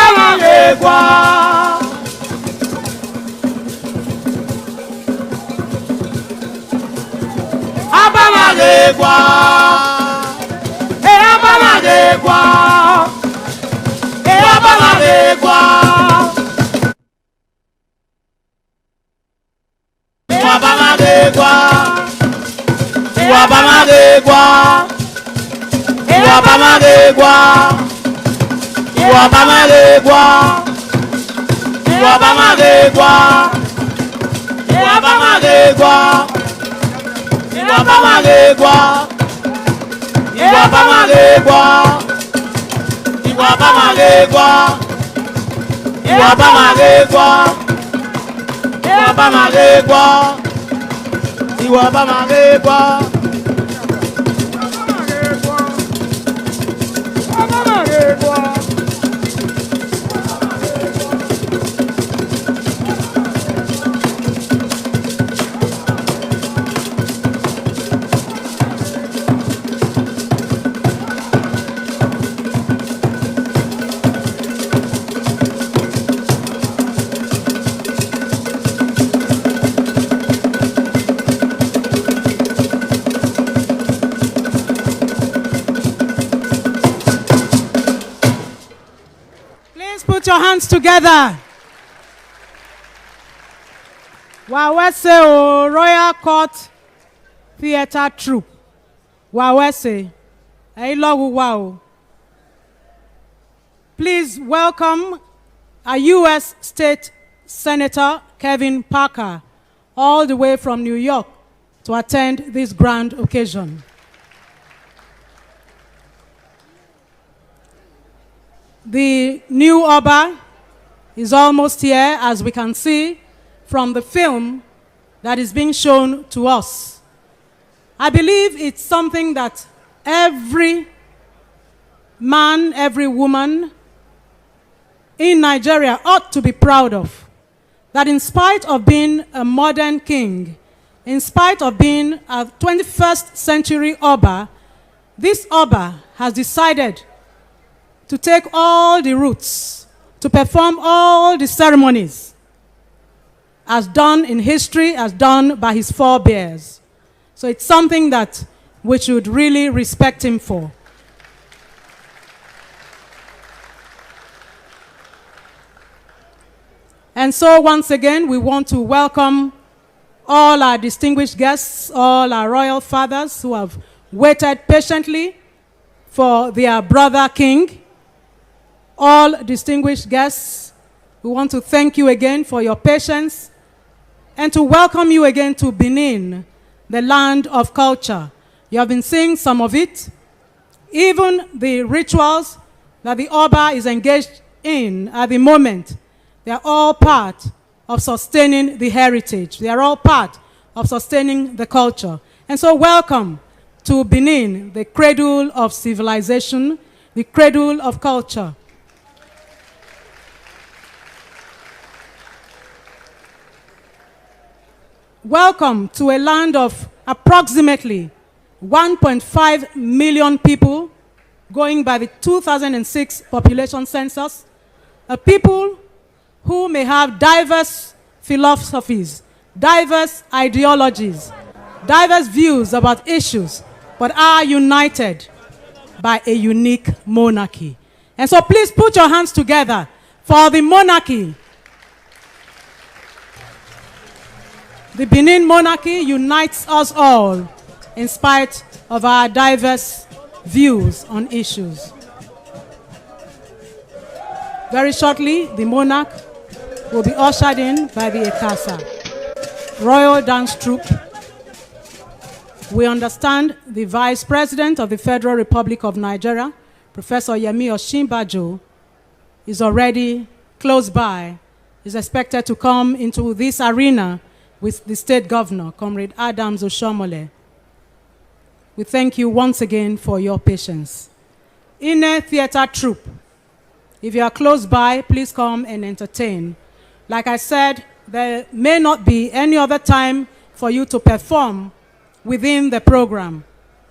Abamagegwa. Abamagegwa. Abamagegwa. Abamagegwa. Abamagegwa. Abamagegwa. Abamagegwa. Abamagegwa. Abamagegwa. Abamagegwa. Abamagegwa. Abamagegwa. Abamagegwa. Abamagegwa. Abamagegwa. Abamagegwa. Put your hands together. Wawese o Royal Court Theatre Troupe. Wawese. Wow. Please welcome a U.S. State Senator Kevin Parker, all the way from New York, to attend this grand occasion. The new Oba is almost here, as we can see from the film that is being shown to us. I believe it's something that every man, every woman in Nigeria ought to be proud of. That in spite of being a modern king, in spite of being a 21st century Oba, this Oba has decided to take all the routes, to perform all the ceremonies, as done in history, as done by his forebears. So it's something that we should really respect him for. And so once again, we want to welcome all our distinguished guests, all our royal fathers who have waited patiently for their brother king. All distinguished guests, we want to thank you again for your patience and to welcome you again to Benin, the land of culture. You have been seeing some of it. Even the rituals that the Oba is engaged in at the moment, they are all part of sustaining the heritage. They are all part of sustaining the culture. And so welcome to Benin, the cradle of civilization, the cradle of culture. Welcome to a land of approximately 1.5 million people, going by the 2006 population census, a people who may have diverse philosophies, diverse ideologies, diverse views about issues, but are united by a unique monarchy. And so please put your hands together for the monarchy. The Benin monarchy unites us all in spite of our diverse views on issues. Very shortly, the monarch will be ushered in by the Ekasa Royal Dance Troupe. We understand the Vice President of the Federal Republic of Nigeria, Professor Yemi Osinbajo, is already close by, is expected to come into this arena with the State Governor, Comrade Adams Oshomole. We thank you once again for your patience. Inner Theatre Troupe, if you are close by, please come and entertain. Like I said, there may not be any other time for you to perform within the program,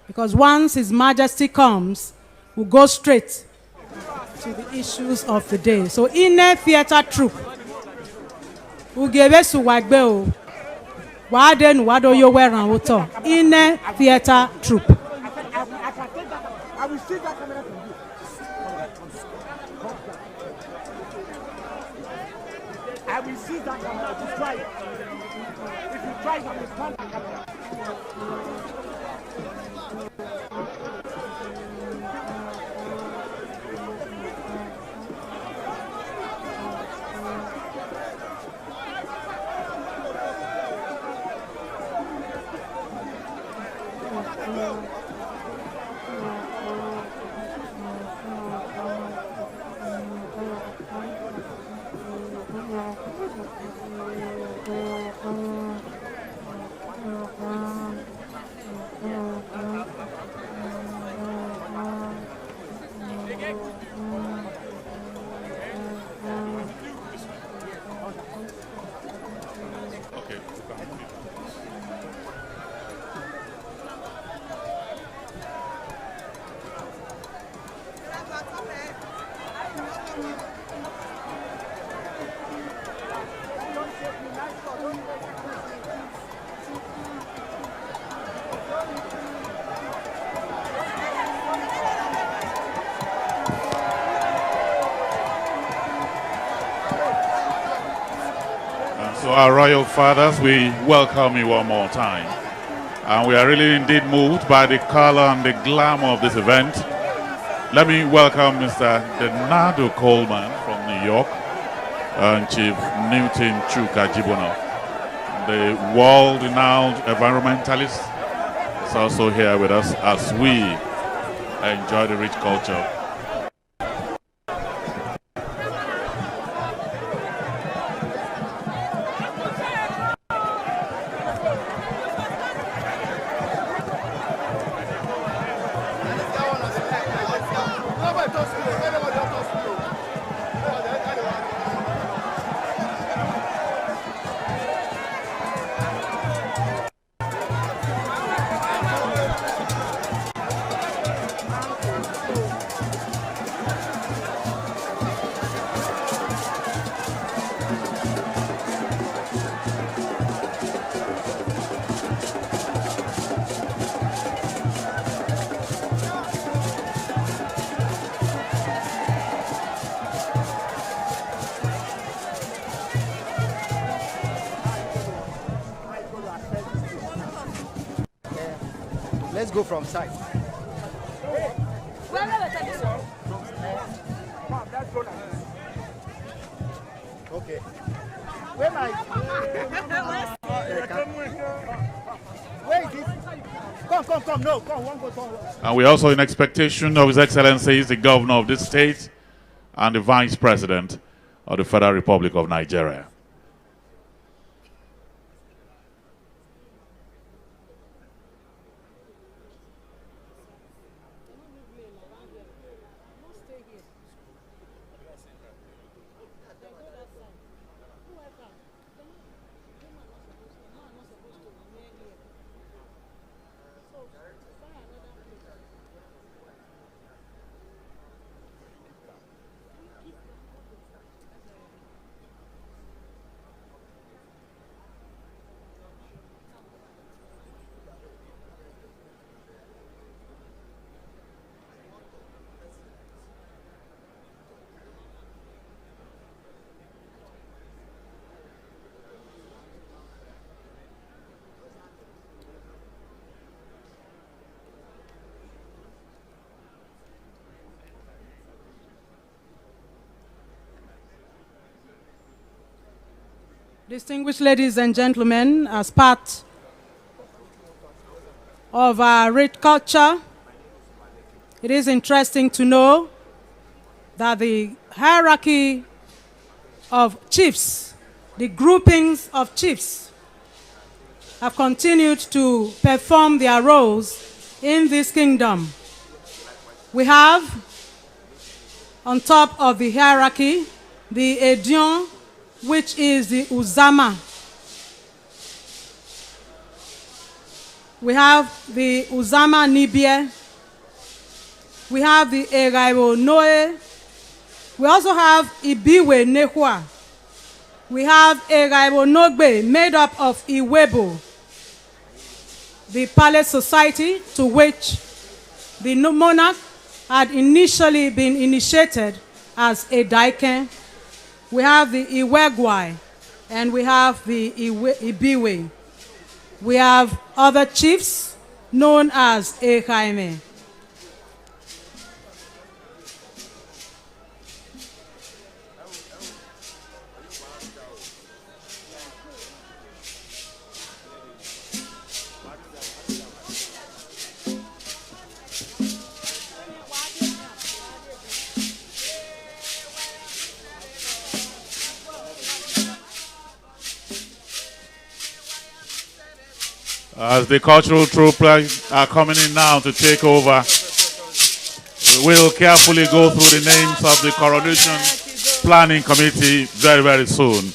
because once His Majesty comes, we'll go straight to the issues of the day. So, Ine Theatre Troupe. Ugebe Suwagbeo. Waden Wado Yoweran Woto. Ine Theatre Troupe. I will see that camera from you. I will see that camera. If you try it. If you try it, I will stand that camera. So our royal fathers, we welcome you one more time. And we are really indeed moved by the color and the glamour of this event. Let me welcome Mr. Denado Coleman from New York and Chief Newton Chuka Jibono. The world-renowned environmentalist is also here with us as we enjoy the rich culture. Let's go from side. Okay. Where is it? Come. No, come. One go. And we're also in expectation of His Excellency, the Governor of this state and the Vice President of the Federal Republic of Nigeria. Distinguished ladies and gentlemen, as part of our rich culture, it is interesting to know that the hierarchy of chiefs, the groupings of chiefs, have continued to perform their roles in this kingdom. We have, on top of the hierarchy, the Edion, which is the Uzama. We have the Uzama Nibie. We have the Eraibo Noe, We also have Ibiwe Nehua. We have Eraibo Nogbe made up of Iwebo, the Palace Society to which the monarch had initially been initiated as a Daiken. We have the Iwegwai and we have the Ibiwe. We have other chiefs known as Ehaime. As the cultural troopers are coming in now to take over, we will carefully go through the names of the Coronation Planning Committee very, very soon.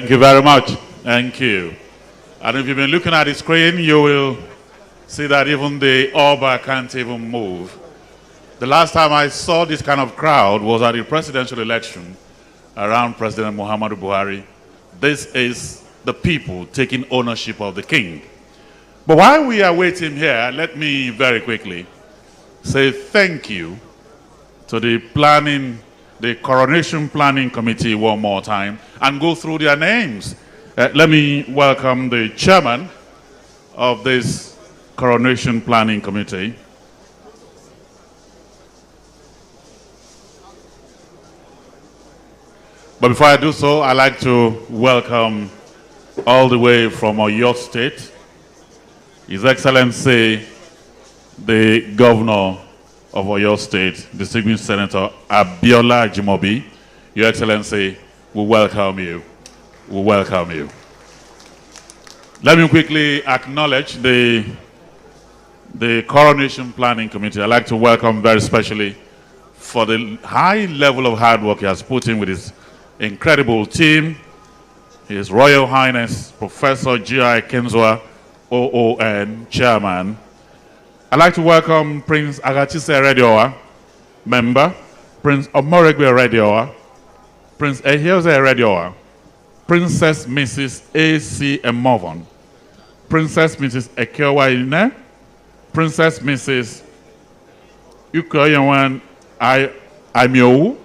Thank you very much. Thank you. And if you've been looking at the screen, you will see that even the Oba can't even move. The last time I saw this kind of crowd was at the presidential election around President Muhammadu Buhari. This is the people taking ownership of the king. But while we are waiting here, let me very quickly say thank you to the Coronation Planning Committee one more time and go through their names. Let me welcome the chairman of this Coronation Planning Committee. But before I do so, I'd like to welcome all the way from Oyo State, His Excellency, the Governor of Oyo State, Distinguished Senator Abiola Ajimobi. Your Excellency, we welcome you. We welcome you. Let me quickly acknowledge the the Coronation Planning Committee, I'd like to welcome very specially for the high level of hard work he has put in with his incredible team, His Royal Highness Professor G.I. Kenzwa, OON Chairman. I'd like to welcome Prince Agachise Redioa, Member, Prince Omoregbe Redioa, Prince Ehioze Redioa, Princess Mrs. A.C. Emovon, Princess Mrs. Ekewa Ine, Princess Mrs. Ukoyewan Amiowu,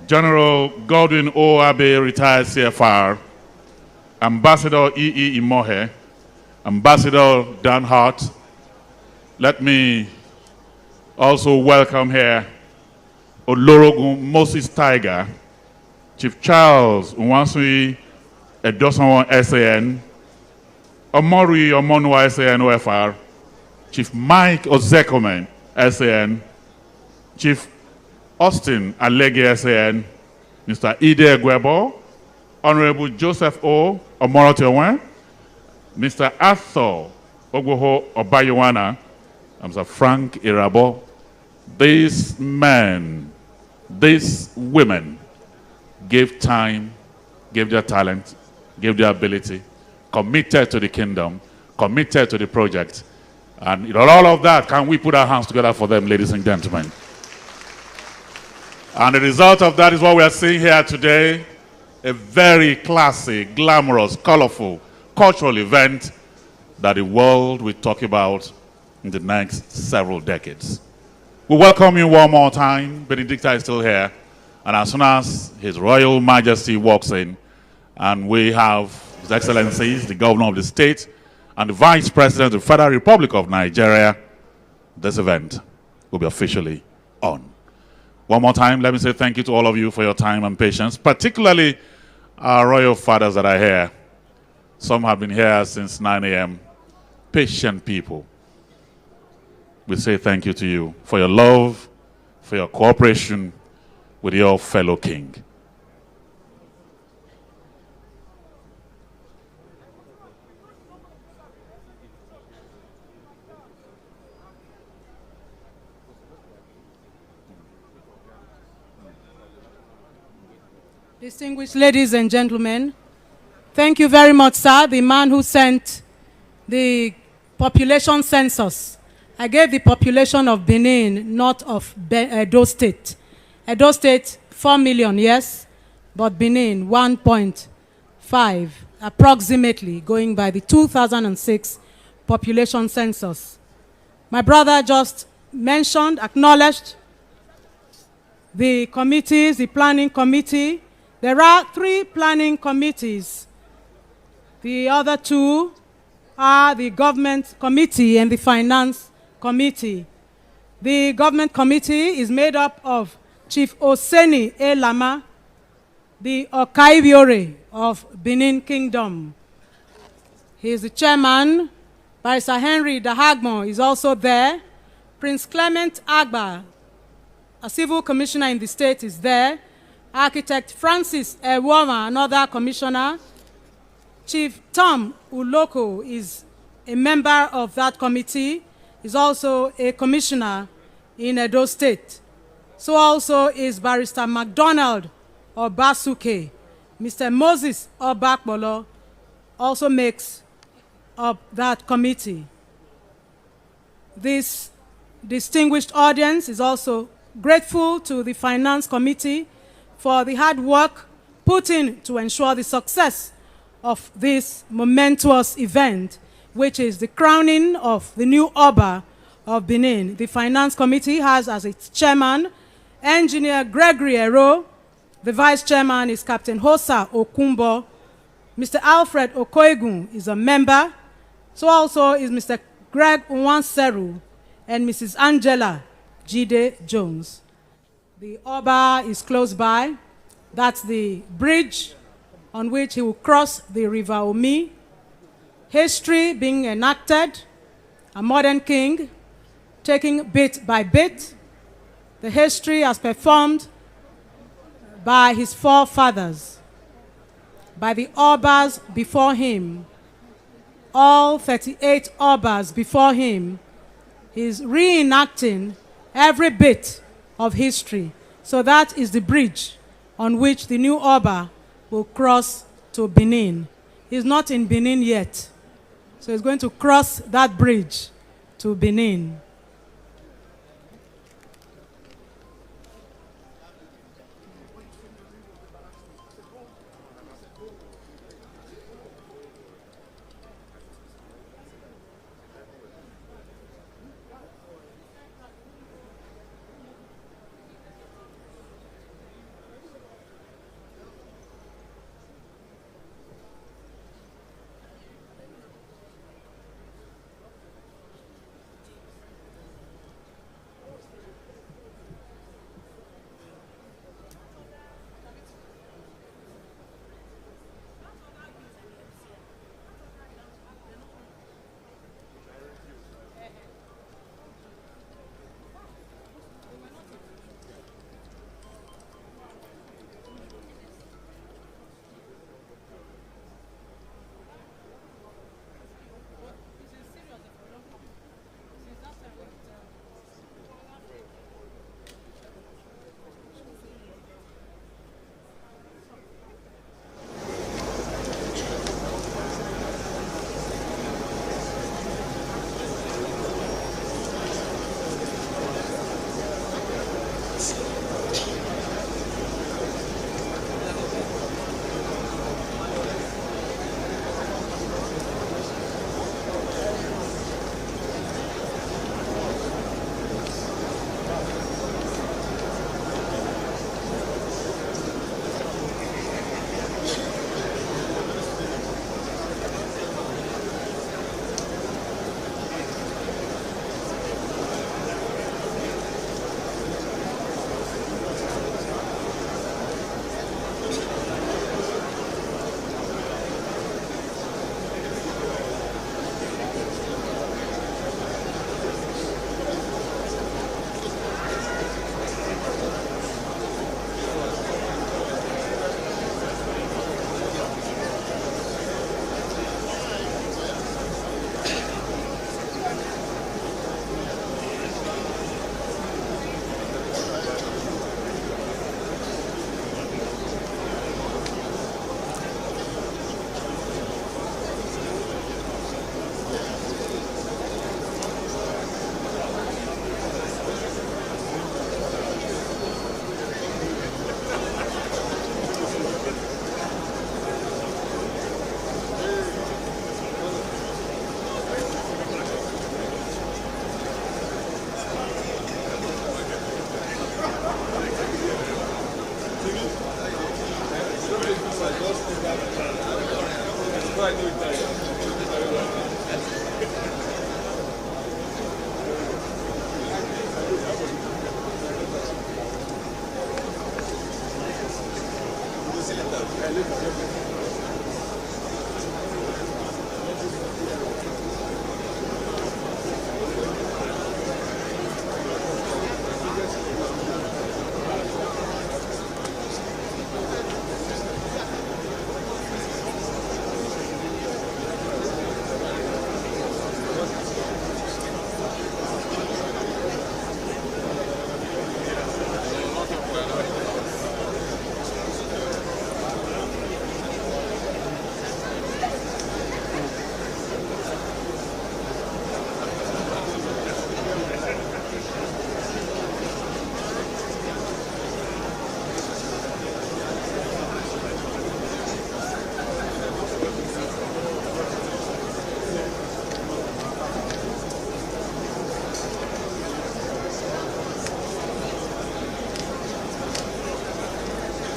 General Godwin O. Abe, retired CFR, Ambassador E.E. Imohe, Ambassador Dan Hart. Let me also welcome here Olorogun Moses Tiger, Chief Charles Nwansui Edosanwa SAN, Omori Omonwa SAN OFR, Chief Mike Ozekomen SAN, Chief Austin Alege SAN, Mr. Ide Gwebo, Honorable Joseph O. Omorotewen, Mr. Arthur Ogwoho Obayowana, Mr. Frank Irabo. These men, these women gave time, gave their talent, gave their ability, committed to the kingdom, committed to the project. And in all of that, can we put our hands together for them, ladies and gentlemen? And the result of that is what we are seeing here today, a very classy, glamorous, colorful, cultural event that the world will talk about in the next several decades. We welcome you one more time. Benedicta is still here. And as soon as His Royal Majesty walks in, and we have His Excellencies, the Governor of the State, and the Vice President of the Federal Republic of Nigeria, this event will be officially on. One more time, let me say thank you to all of you for your time and patience, particularly our royal fathers that are here. Some have been here since 9 a.m. Patient people. We say thank you to you for your love, for your cooperation with your fellow king. Distinguished ladies and gentlemen, thank you very much, sir, the man who sent the population census. I gave the population of Benin, not of Edo State. Edo State, 4 million, yes, but Benin, 1.5, approximately, going by the 2006 population census. My brother just mentioned, acknowledged the committees, the planning committee. There are 3 planning committees. The other 2 are the government committee and the finance committee. The government committee is made up of Chief Oseni A. Lama, the Okaibiore of Benin Kingdom. He is the chairman. Barrister Henry Dahagmo is also there. Prince Clement Agba, a civil commissioner in the state, is there. Architect Francis Ewoma, another commissioner. Chief Tom Uloko is a member of that committee, is also a commissioner in Edo State. So also is Barrister MacDonald Obasuke. Mr. Moses Obakbolo also makes up that committee. This distinguished audience is also grateful to the Finance Committee for the hard work put in to ensure the success of this momentous event, which is the crowning of the new Oba of Benin. The Finance Committee has as its chairman Engineer Gregory Ero. The vice chairman is Captain Hosa Okumbo. Mr. Alfred Okoegun is a member. So also is Mr. Greg Nwanseru and Mrs. Angela Jide Jones. The Oba is close by. That's the bridge on which he will cross the River Omi. History being enacted, a modern king taking bit by bit the history as performed by his forefathers, by the Obas before him. All 38 Obas before him He's reenacting every bit of history. So that is the bridge on which the new Oba will cross to Benin. He's not in Benin yet. So he's going to cross that bridge to Benin.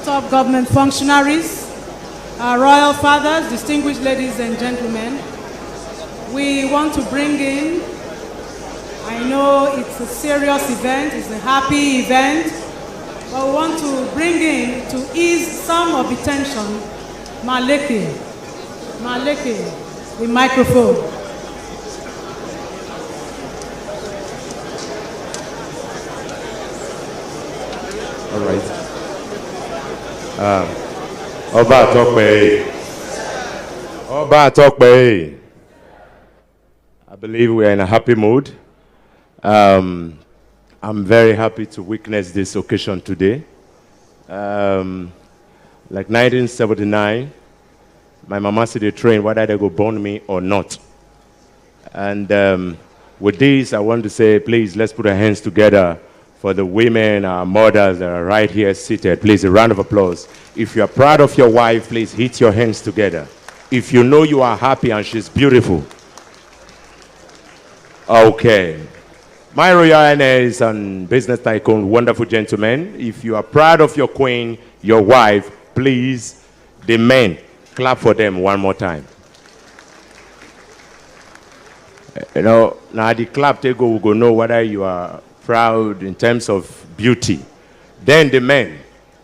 Top government functionaries, our royal fathers, distinguished ladies and gentlemen, we want to bring in, I know it's a serious event, it's a happy event, but we want to bring in, to ease some of the tension, Maleke, the microphone. All right. Ọba Atokpe. I believe we are in a happy mood. I'm very happy to witness this occasion today. Like 1979, my mama said they train whether they go born me or not. And with this, I want to say, please, let's put our hands together for the women, our mothers that are right here seated. Please, a round of applause. If you are proud of your wife, please hit your hands together. If you know you are happy and she's beautiful. Okay. My Royal Highness and business tycoon, wonderful gentlemen, if you are proud of your queen, your wife, please, the men, clap for them one more time. You know, now the clap take go, we go know whether you are proud in terms of beauty. Then the men,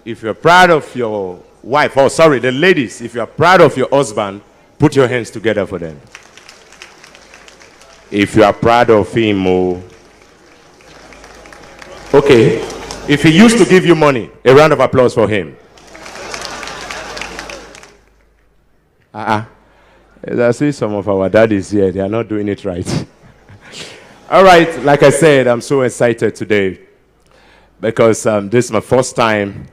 if you're proud of your wife, oh sorry, the ladies, if you're proud of your husband, put your hands together for them. If you are proud of him, oh, okay. If he used to give you money, a round of applause for him. I see some of our daddies here, they are not doing it right. All right, like I said, I'm so excited today because this is my first time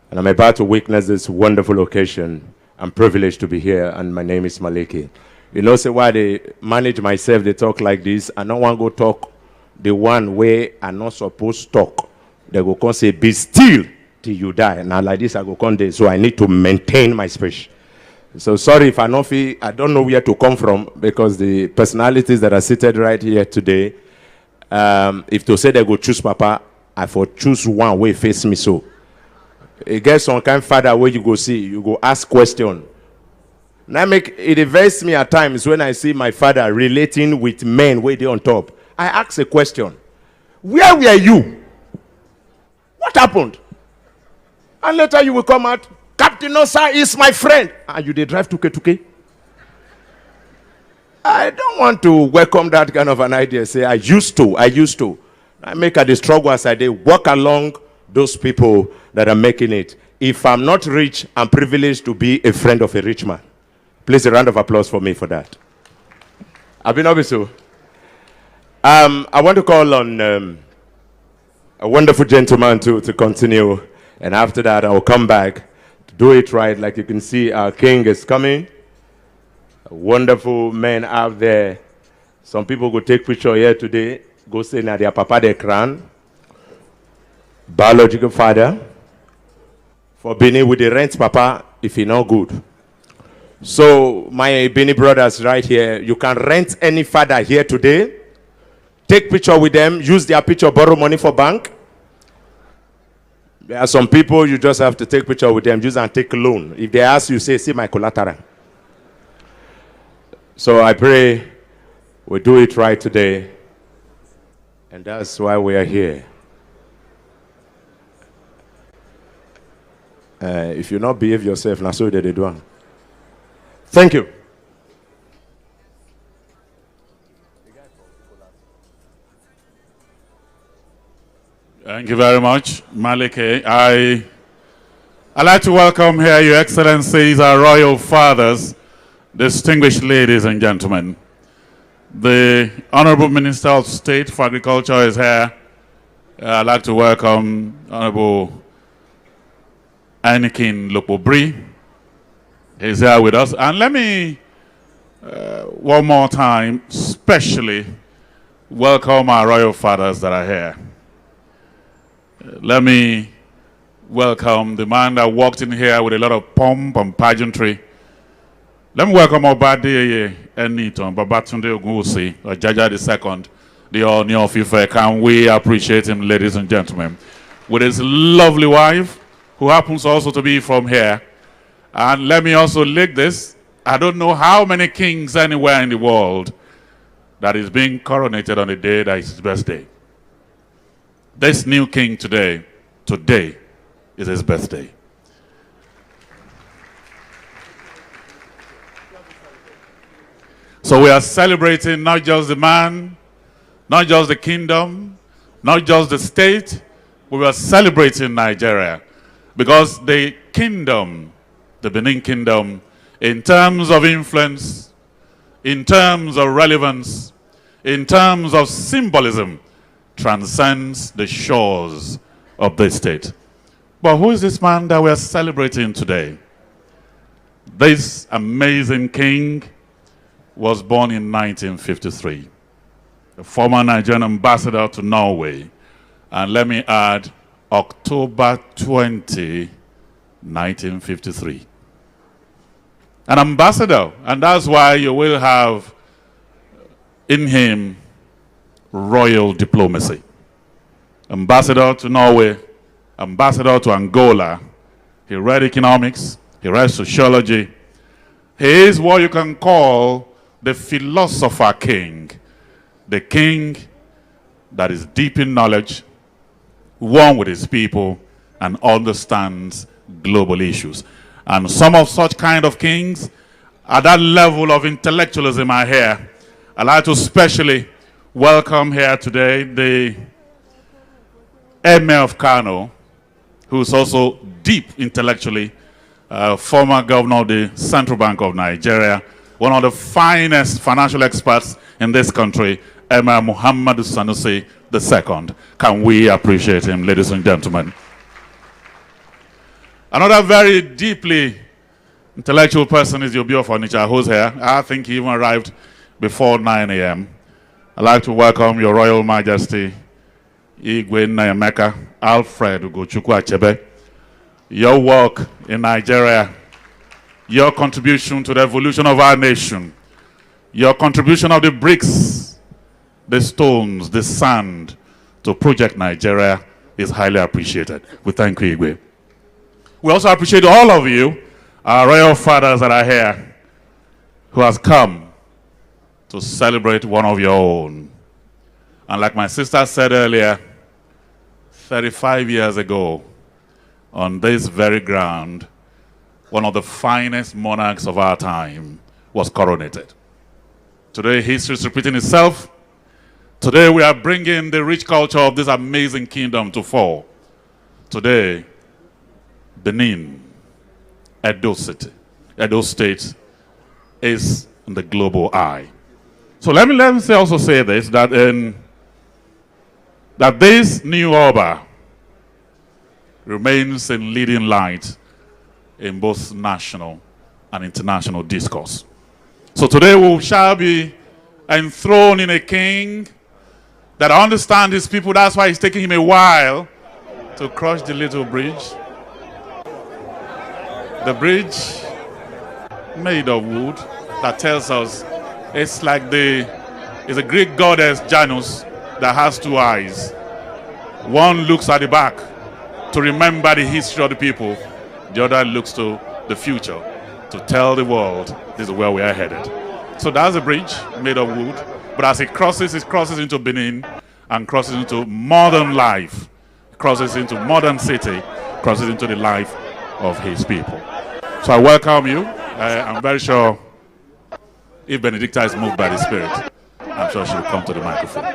and I'm about to witness this wonderful occasion. I'm privileged to be here and my name is Maliki. You know, say why they manage myself, they talk like this. I don't want to go talk the one way I'm not supposed to talk. They go come say, be still till you die. Now like this, I go come there, so I need to maintain my speech. So sorry if I don't know where to come from because the personalities that are seated right here today, if to say they go choose Papa, I for choose one way face me so. It gets some kind of father where you go see, you go ask question. Now it evades me at times when I see my father relating with men way they on top. I ask a question. Where were you? What happened? And later you will come out, Captain Osa is my friend. And you they drive 2K. I don't want to welcome that kind of an idea. Say, I used to. I make a struggle as I did. Walk along those people that are making it. If I'm not rich, I'm privileged to be a friend of a rich man. Please, a round of applause for me for that. I've been obviously. I want to call on a wonderful gentleman to continue. And after that, I will come back. Do it right. Like you can see, our king is coming. A wonderful man out there. Some people go take picture here today. Go say na their papa de crown. Biological father. For Benin with the rent papa if he not good. So my Benin brothers right here, you can rent any father here today. Take picture with them. Use their picture, borrow money for bank. There are some people you just have to take picture with them, use and take a loan. If they ask you, say, see my collateral. So I pray we do it right today. And that's why we are here. If you not behave yourself, now so they do. Thank you. Thank you very much, Maliki. I'd like to welcome here Your Excellencies, our royal fathers, distinguished ladies and gentlemen. The Honorable Minister of State for Agriculture is here. I'd like to welcome Honorable Anakin Lopobri. He's here with us. And let me, one more time, specially welcome our royal fathers that are here. Let me welcome the man that walked in here with a lot of pomp and pageantry. Let me welcome Obadiah Eniton, Babatunde Ogunwusi, or Jaja II, the Oni of Ife. Can we appreciate him, ladies and gentlemen? With his lovely wife, who happens also to be from here. And let me also link this. I don't know how many kings anywhere in the world that is being coronated on the day that is his birthday. This new king today is his birthday. So we are celebrating not just the man, not just the kingdom, not just the state, we are celebrating Nigeria. Because the kingdom, the Benin kingdom, in terms of influence, in terms of relevance, in terms of symbolism, transcends the shores of this state. But who is this man that we are celebrating today? This amazing king was born in 1953, a former Nigerian ambassador to Norway. And let me add, October 20, 1953. An ambassador, and that's why you will have in him royal diplomacy. Ambassador to Norway, ambassador to Angola. He read economics, he read sociology. He is what you can call the philosopher king, the king that is deep in knowledge, one with his people, and understands global issues. And some of such kind of kings, at that level of intellectualism are here. I'd like to especially welcome here today the Emir of Kano, who is also deep intellectually, former governor of the Central Bank of Nigeria, one of the finest financial experts in this country, Emir Muhammadu Sanusi II. Can we appreciate him, ladies and gentlemen? Another very deeply intellectual person is Yobio Furniture, who's here. I think he even arrived before 9 a.m. I'd like to welcome Your Royal Majesty, Igwe Nayameka Alfred Ugochukwu Achebe. Your work in Nigeria, your contribution to the evolution of our nation, your contribution of the bricks, the stones, the sand to Project Nigeria is highly appreciated. We thank you, Igwe. We also appreciate all of you, our royal fathers that are here, who has come to celebrate one of your own. And like my sister said earlier, 35 years ago, on this very ground, one of the finest monarchs of our time was coronated. Today, history is repeating itself. Today, we are bringing the rich culture of this amazing kingdom to fore. Today, Benin, Edo State is in the global eye. So let me also say this, that this new Oba remains in leading light in both national and international discourse. So today we shall be enthroned in a king that understands his people. That's why it's taking him a while to cross the little bridge. The bridge made of wood that tells us it's like it's a Greek goddess Janus that has two eyes. One looks at the back to remember the history of the people. The other looks to the future to tell the world this is where we are headed. So that's a bridge made of wood. But as it crosses into Benin and crosses into modern life, crosses into modern city, crosses into the life of his people. So I welcome you. I'm very sure if Benedicta is moved by the Spirit, I'm sure she'll come to the microphone.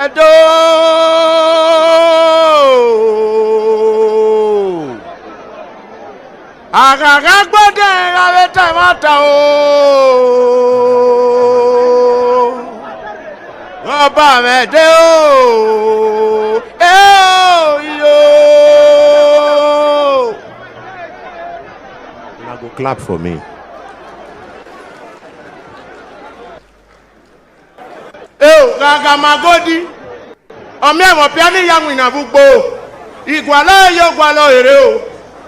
Edo Agaga gbode aweta mata o Ọba mede o yo. Now go clap for me. Gaga magodi omi ẹ̀wọ̀n piani yangu inabugbo igwala yo gwalo ere o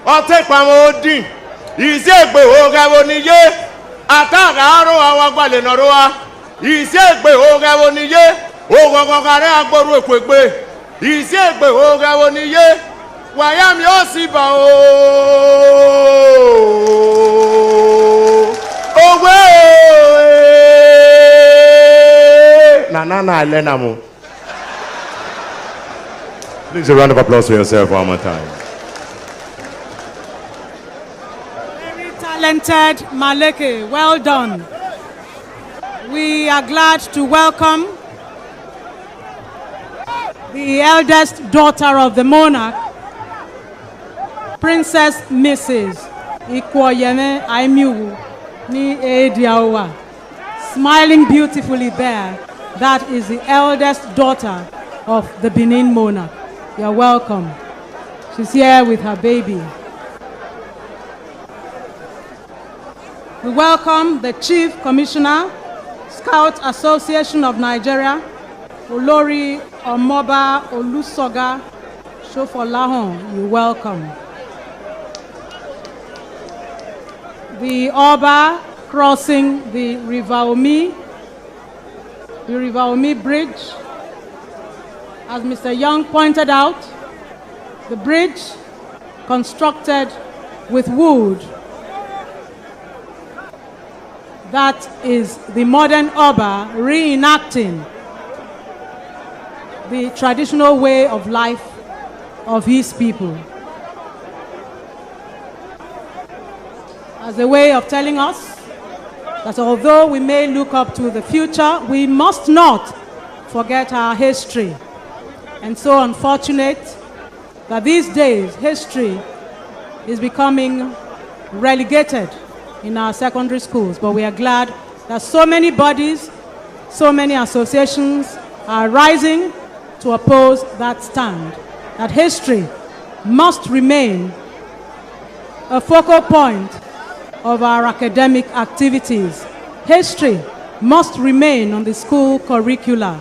ote pamo odin ise egbe o gawo niye atara aro awa gbale norowa ise egbe o gawo niye o gogo kare agboru ekwegbe ise egbe o gawo niye waya mi o si ba o owe Na Lenamo. Please a round of applause for yourself one more time. Talented Maleke, well done. We are glad to welcome the eldest daughter of the monarch, Princess Mrs. Ikwoyeme Aimiwu ni Ediawa. Smiling beautifully there, that is the eldest daughter of the Benin monarch. You are welcome. She's here with her baby. We welcome the Chief Commissioner, Scout Association of Nigeria, Olori Omoba Olusoga Shofolahon. You're welcome. The Oba crossing the River Omi Bridge. As Mr. Young pointed out, the bridge constructed with wood. That is the modern Oba reenacting the traditional way of life of his people. As a way of telling us that although we may look up to the future, we must not forget our history. And so unfortunate that these days history is becoming relegated in our secondary schools. But we are glad that so many bodies, so many associations are rising to oppose that stand, that history must remain a focal point of our academic activities. History must remain on the school curricula.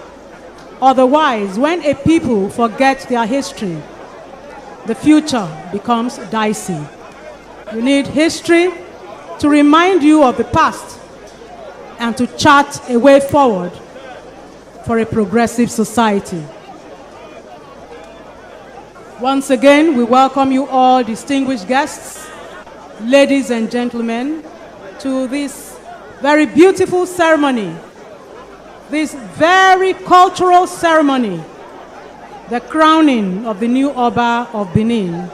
Otherwise, when a people forget their history, the future becomes dicey. You need history to remind you of the past and to chart a way forward for a progressive society. Once again, we welcome you all, distinguished guests, ladies and gentlemen, to this very beautiful ceremony, this very cultural ceremony, the crowning of the new Oba of Benin,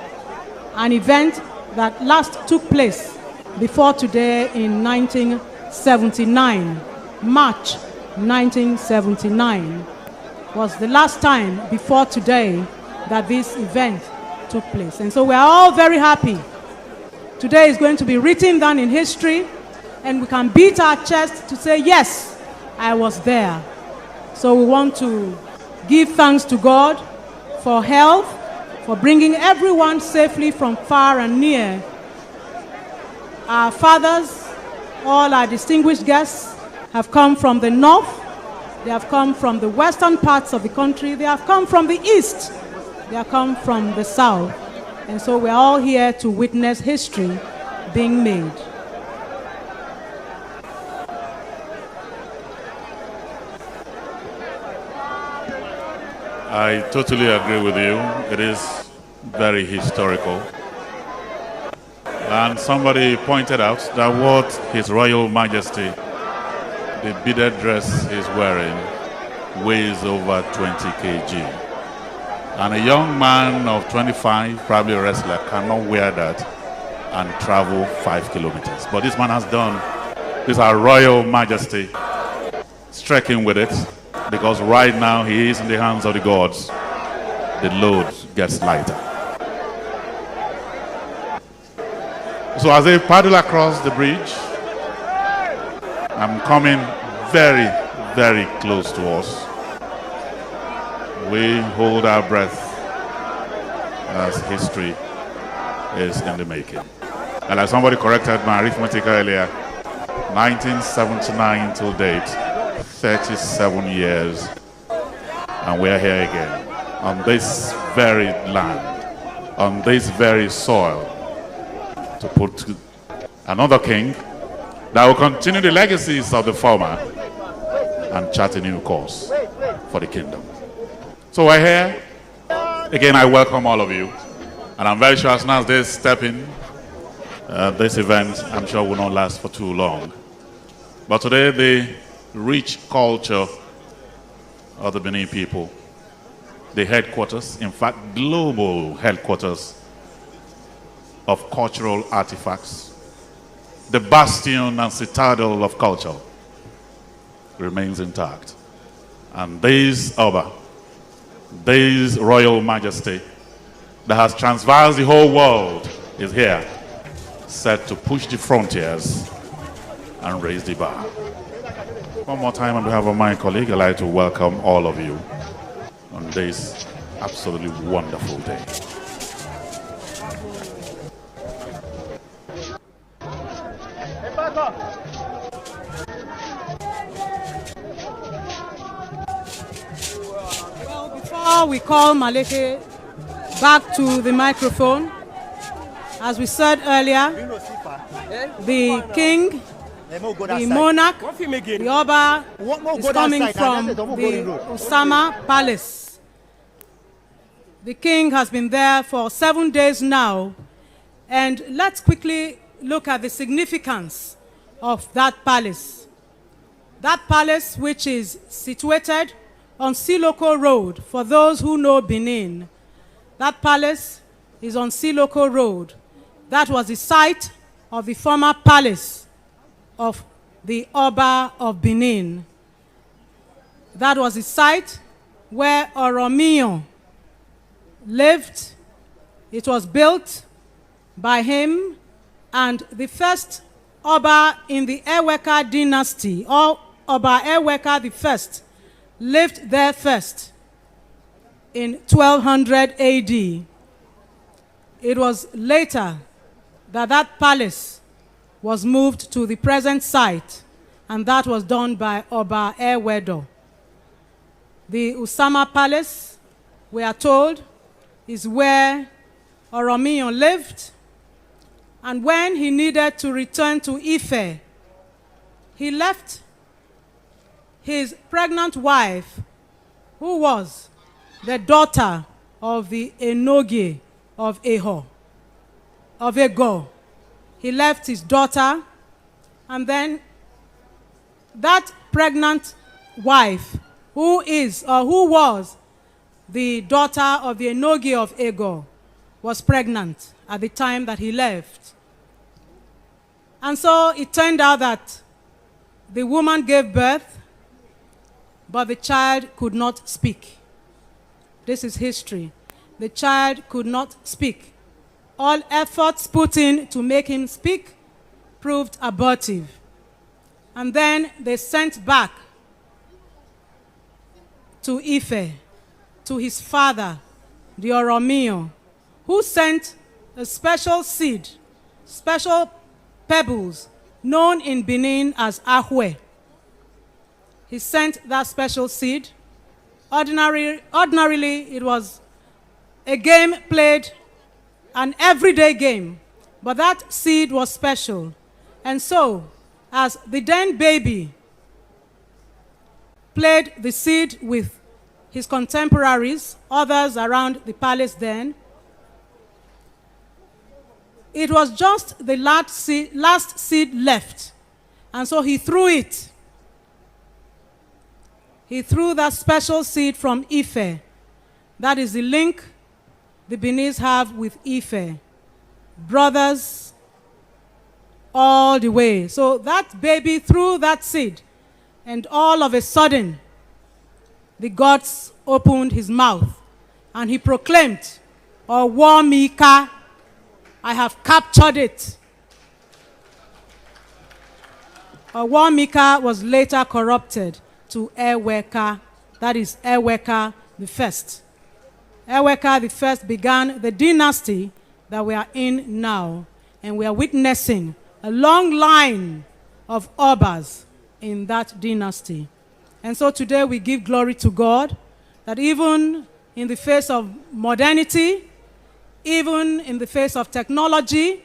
an event that last took place before today in 1979. March 1979 was the last time before today that this event took place. And so we are all very happy. Today is going to be written down in history, and we can beat our chest to say, yes, I was there. So we want to give thanks to God for health, for bringing everyone safely from far and near. Our fathers, all our distinguished guests, have come from the north, they have come from the western parts of the country, they have come from the east, they have come from the south. And so we're all here to witness history being made. I totally agree with you. It is very historical. And somebody pointed out that what His Royal Majesty, the beaded dress he's wearing, weighs over 20 kg. And a young man of 25, probably a wrestler, cannot wear that and travel 5 kilometers. But this man has done. This is our Royal Majesty, striking with it, because right now he is in the hands of the gods. The load gets lighter. So as they paddle across the bridge, I'm coming very, very close to us. We hold our breath as history is in the making. And like somebody corrected my arithmetic earlier, 1979 till date, 37 years, and we're here again on this very land, on this very soil, to put another king that will continue the legacies of the former and chart a new course for the kingdom. So we're here. Again, I welcome all of you. And I'm very sure as soon as they step in, this event, I'm sure will not last for too long. But today, the rich culture of the Benin people, the headquarters, in fact, global headquarters of cultural artifacts, the bastion and citadel of culture remains intact. And this Oba, this royal majesty that has traversed the whole world is here, set to push the frontiers and raise the bar. One more time on behalf of my colleague, I'd like to welcome all of you on this absolutely wonderful day. Well, before we call Maleke back to the microphone, as we said earlier, the king, the monarch, the Oba is coming from the Osama Palace. The king has been there for 7 days now, and let's quickly look at the significance of that palace. That palace, which is situated on Siloko Road, for those who know Benin, that palace is on Siloko Road. That was the site of the former palace of the Oba of Benin. That was the site where Oromiyan lived. It was built by him, and the first Oba in the Eweka dynasty, or Oba Eweka the first, lived there first in 1200 AD. It was later that that palace was moved to the present site, and that was done by Oba Ewedo. The Osama Palace, we are told, is where Oromiyan lived, and when he needed to return to Ife, he left his pregnant wife, who was the daughter of the Enogie of Ego. He left his daughter, and then that pregnant wife, who was the daughter of the Enogie of Ego, was pregnant at the time that he left. And so it turned out that the woman gave birth, but the child could not speak. This is history. The child could not speak. All efforts put in to make him speak proved abortive. And then they sent back to Ife, to his father, the Oromiyan, who sent a special seed, special pebbles, known in Benin as ahwe. He sent that special seed. Ordinarily, it was a game played, an everyday game, but that seed was special. And so, as the then baby played the seed with his contemporaries, others around the palace then, it was just the last seed left. And so he threw it. He threw that special seed from Ife. That is the link the Beninese have with Ife. Brothers all the way. So that baby threw that seed, and all of a sudden, the gods opened his mouth, and he proclaimed, Owomika, I have captured it. Owomika was later corrupted to Eweka, that is Eweka the first. Eweka the first began the dynasty that we are in now, and we are witnessing a long line of Obas in that dynasty. And so today we give glory to God that even in the face of modernity, even in the face of technology,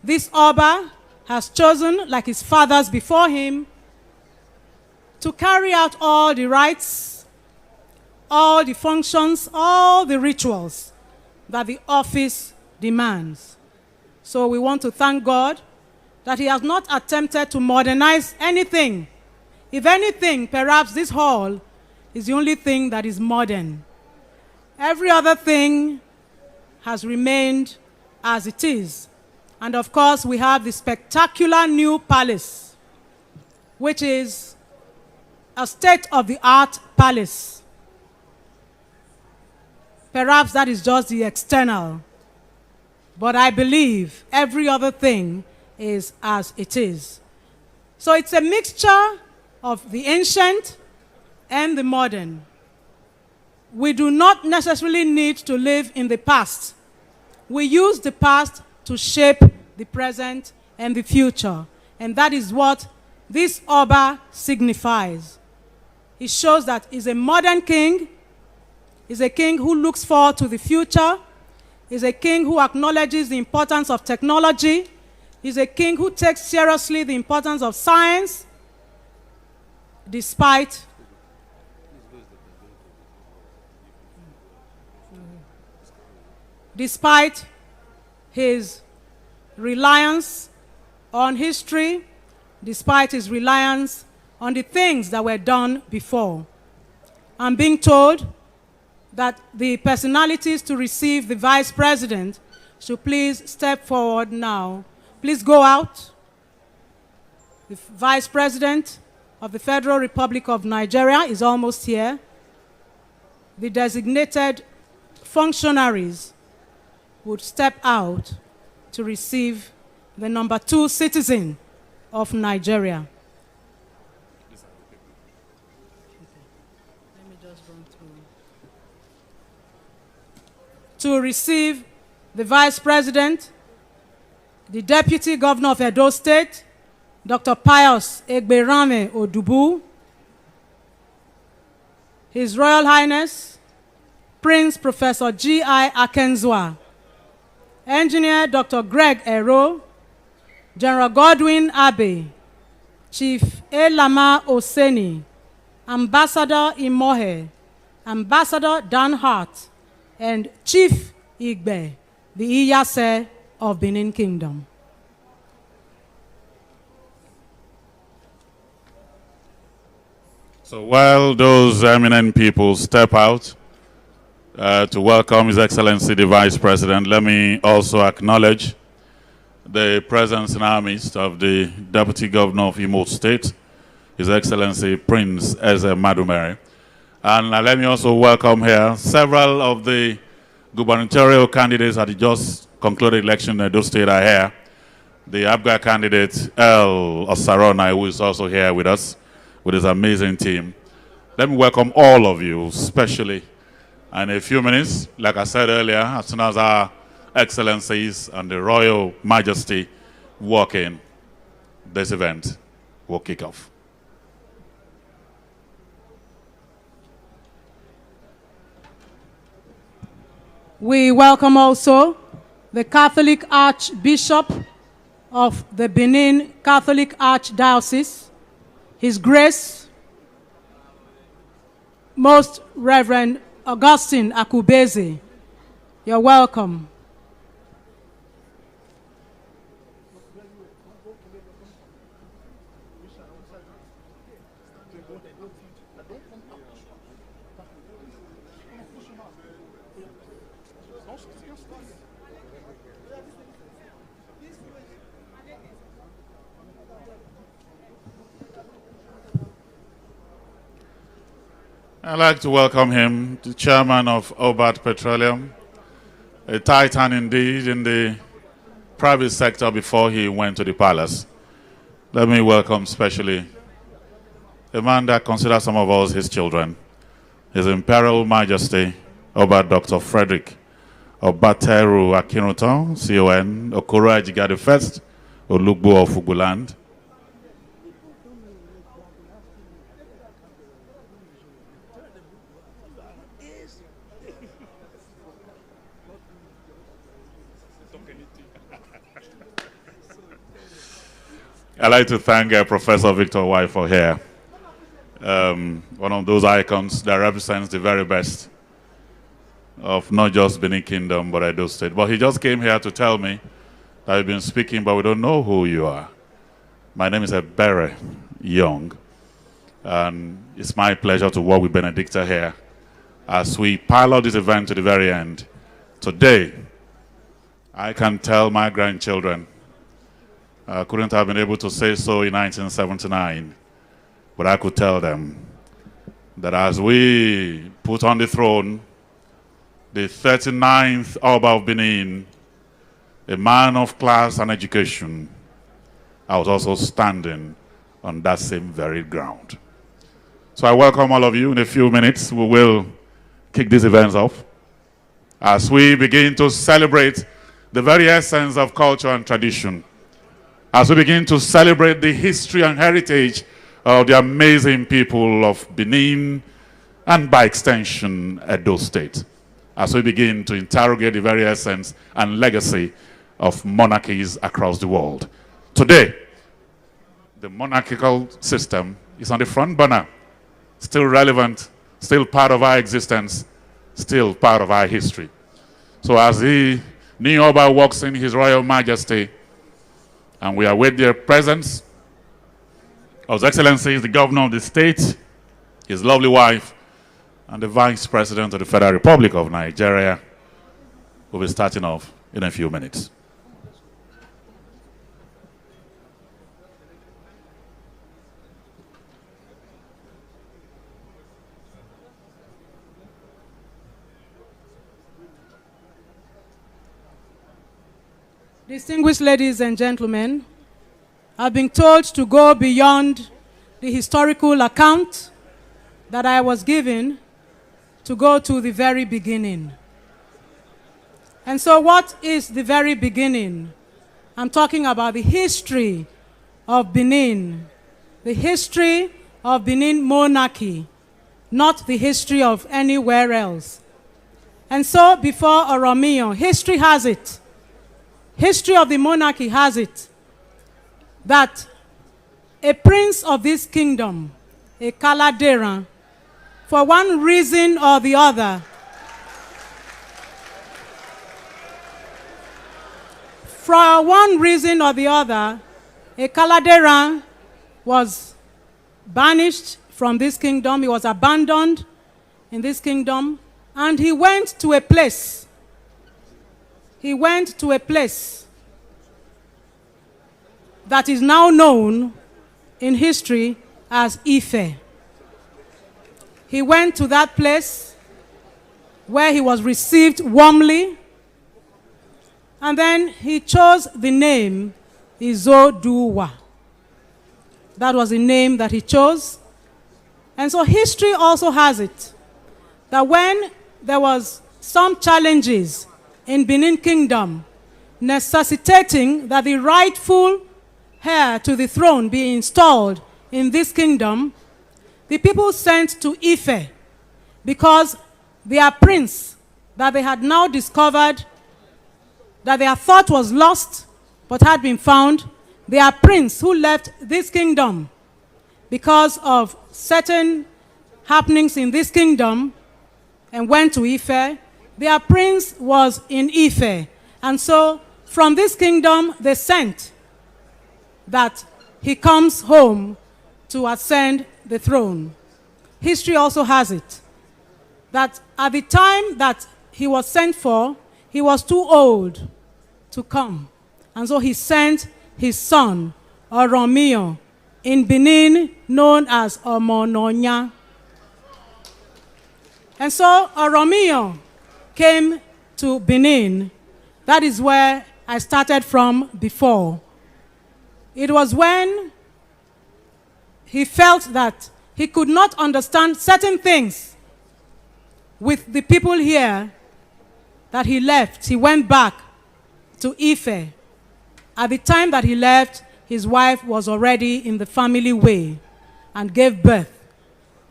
this Oba has chosen, like his fathers before him, to carry out all the rites, all the functions, all the rituals that the office demands. So we want to thank God that he has not attempted to modernize anything. If anything, perhaps this hall is the only thing that is modern. Every other thing has remained as it is. And of course, we have the spectacular new palace, which is a state-of-the-art palace. Perhaps that is just the external, but I believe every other thing is as it is. So it's a mixture of the ancient and the modern. We do not necessarily need to live in the past. We use the past to shape the present and the future. And that is what this Oba signifies. It shows that he's a modern king, he's a king who looks forward to the future, he's a king who acknowledges the importance of technology, he's a king who takes seriously the importance of science, despite his reliance on history, despite his reliance on the things that were done before. I'm being told that the personalities to receive the Vice President should please step forward now. Please go out. The Vice President of the Federal Republic of Nigeria is almost here. The designated functionaries would step out to receive the number 2 citizen of Nigeria. Let me just run through. To receive the Vice President, the Deputy Governor of Edo State, Dr. Pius Egberame Odubu, His Royal Highness, Prince Professor G.I. Akenzwa, Engineer Dr. Greg Ero, General Godwin Abe, Chief Elama Oseni, Ambassador Imohe, Ambassador Dan Hart, and Chief Igbe, the Iyase of Benin Kingdom. So while those eminent people step out to welcome His Excellency the Vice President, let me also acknowledge the presence in our midst of the Deputy Governor of Imo State, His Excellency Prince Eze Madumere. And let me also welcome here several of the gubernatorial candidates at the just concluded election in Edo State are here. The ABGA candidate, El Osarona, who is also here with us, with his amazing team. Let me welcome all of you, especially in a few minutes, like I said earlier, as soon as our Excellencies and the Royal Majesty walk in, this event will kick off. We welcome also the Catholic Archbishop of the Benin Catholic Archdiocese, His Grace, Most Reverend Augustine Akubeze. You're welcome. I'd like to welcome him, the chairman of Obat Petroleum, a titan indeed in the private sector before he went to the palace. Let me welcome especially a man that considers some of us his children, His Imperial Majesty, Obat Dr. Frederick Obateru Akinuton, CON, Okoro Ajigade I, Olugbo of Uguland. I'd like to thank Professor Victor White for here. One of those icons that represents the very best of not just Benin Kingdom, but Edo State. But he just came here to tell me that you've been speaking, but we don't know who you are. My name is Ebere Young, and it's my pleasure to work with Benedicta here as we pilot this event to the very end. Today, I can tell my grandchildren. I couldn't have been able to say so in 1979, but I could tell them that as we put on the throne the 39th Oba of Benin, a man of class and education, I was also standing on that same very ground. So I welcome all of you. In a few minutes, we will kick these events off as we begin to celebrate the very essence of culture and tradition, as we begin to celebrate the history and heritage of the amazing people of Benin and by extension, Edo State, as we begin to interrogate the very essence and legacy of monarchies across the world. Today, the monarchical system is on the front burner, still relevant, still part of our existence, still part of our history. So as the new Oba walks in His Royal Majesty, and we await their presence, His Excellency is the Governor of the state, his lovely wife, and the Vice President of the Federal Republic of Nigeria will be starting off in a few minutes. Distinguished ladies and gentlemen, I've been told to go beyond the historical account that I was given to go to the very beginning. And so what is the very beginning? I'm talking about the history of Benin, the history of Benin monarchy, not the history of anywhere else. And so before Oromio, history has it, history of the monarchy has it, that a prince of this kingdom, a Kaladeran, for one reason or the other, for one reason or the other, a Kaladeran was banished from this kingdom. He was abandoned in this kingdom, and he went to a place. He went to a place that is now known in history as Ife. He went to that place where he was received warmly, and then he chose the name Izoduwa. That was the name that he chose. And so history also has it that when there was some challenges in Benin Kingdom necessitating that the rightful heir to the throne be installed in this kingdom, the people sent to Ife because their prince that they had now discovered that their thought was lost but had been found, their prince who left this kingdom because of certain happenings in this kingdom and went to Ife, their prince was in Ife. And so from this kingdom they sent that he comes home to ascend the throne. History also has it that at the time that he was sent for, he was too old to come. And so he sent his son, Oromio, in Benin known as Omononya. And so Oromio came to Benin. That is where I started from before. It was when he felt that he could not understand certain things with the people here that he left. He went back to Ife. At the time that he left, his wife was already in the family way and gave birth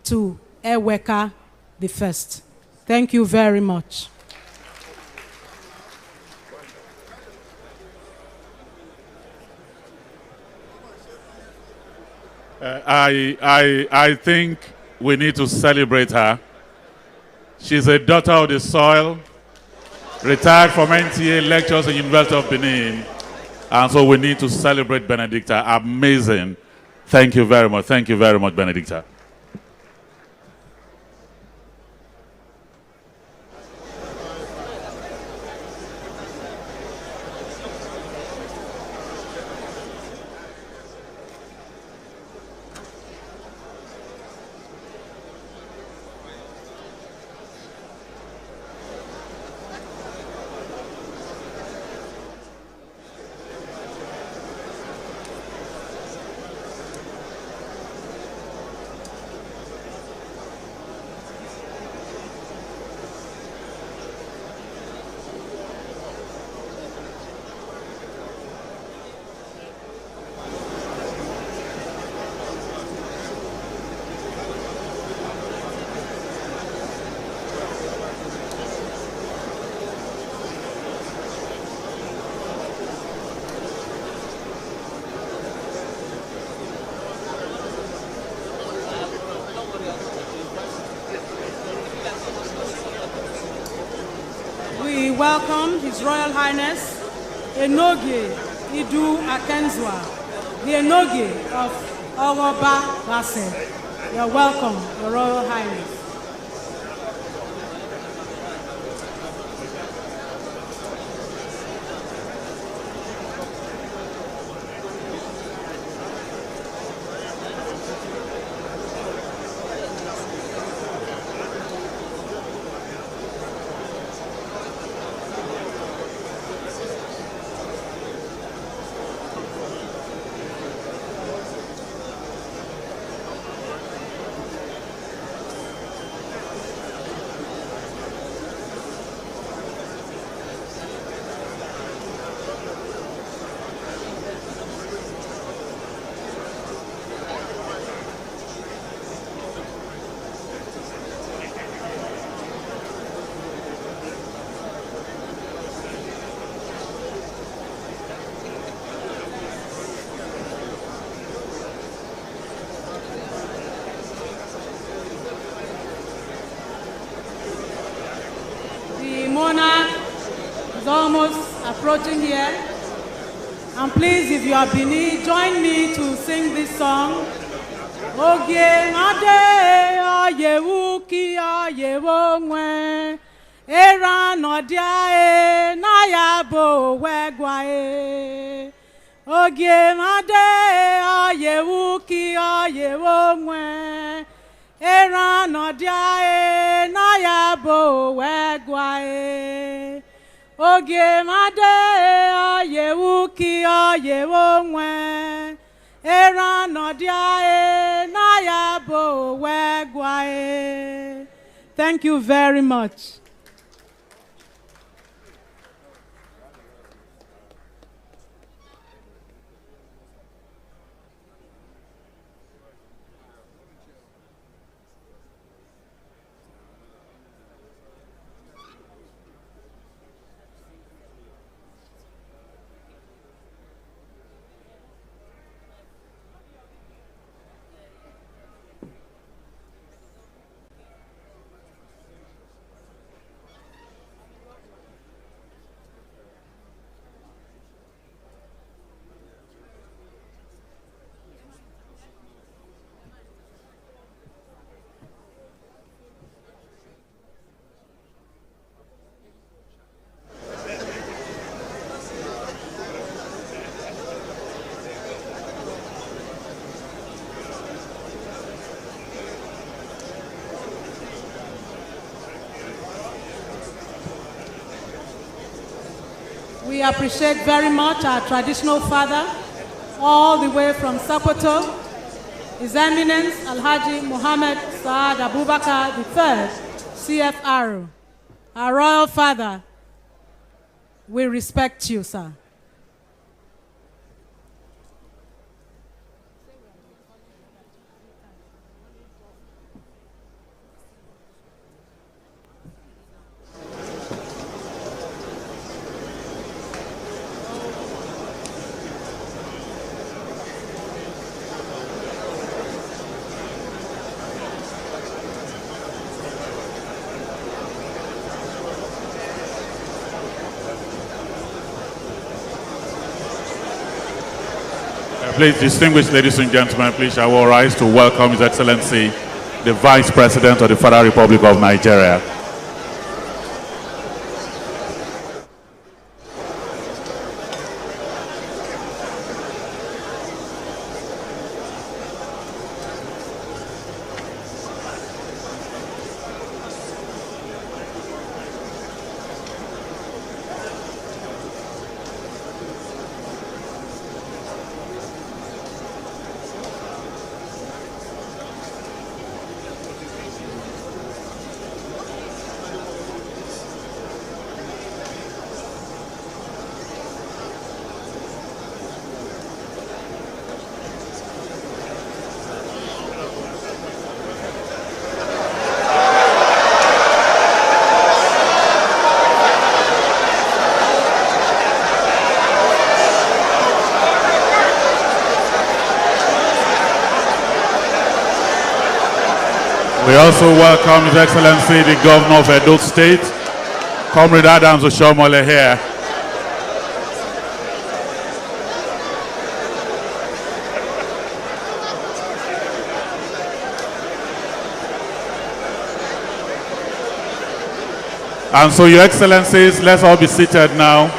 to Eweka the first. Thank you very much. I think we need to celebrate her. She's a daughter of the soil, retired from NTA lectures at University of Benin. And so we need to celebrate Benedicta. Amazing. Thank you very much. Thank you very much, Benedicta. welcome His Royal Highness Enoge Idu Akenzwa, the Enoge of Owoba Base. You're welcome, Your Royal Highness. Monarch is almost approaching here. And please, if you are Benin, join me to sing this song. Ogie ade oyewu ki oyewo nwe era nodia e na ya bo wegwa e. Ogie ade oyewu ki oyewo nwe era nodia e na ya bo wegwa e. Ogie ade oyewu ki oyewo nwe era nodia e na ya bo wegwa e. Thank you very much. We appreciate very much our traditional father, all the way from Sokoto, His Eminence Alhaji Muhammad Saad Abubakar III, CFR. Our royal father, we respect you, sir. Please, distinguished ladies and gentlemen, please I will rise to welcome His Excellency, the Vice President of the Federal Republic of Nigeria. We also welcome His Excellency, the Governor of Edo State, Comrade Adams Oshomole here. And so, Your Excellencies, let's all be seated now.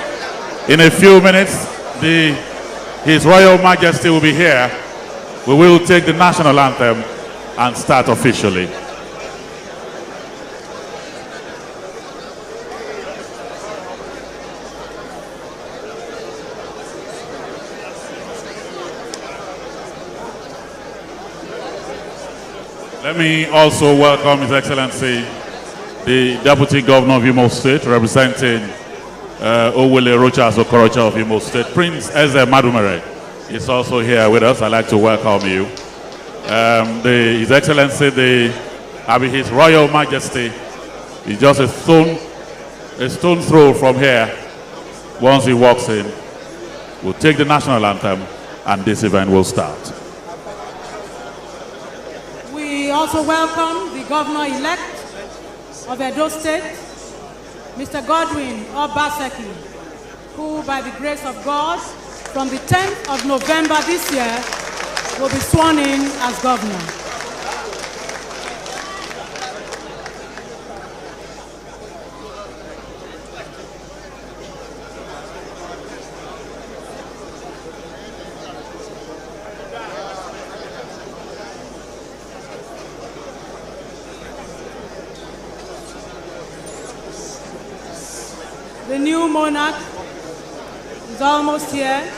In a few minutes, His Royal Majesty will be here. We will take the national anthem and start officially. Let me also welcome His Excellency, the Deputy Governor of Imo State, representing Owele Rochas Okorocha of Imo State. Prince Eze Madumere is also here with us. I'd like to welcome you. His Excellency, His Royal Majesty, is just a stone throw from here. Once he walks in, we'll take the national anthem and this event will start. We also welcome the Governor-elect of Edo State, Mr. Godwin Obaseki, who by the grace of God, from the 10th of November this year, will be sworn in as governor. The new monarch is almost here.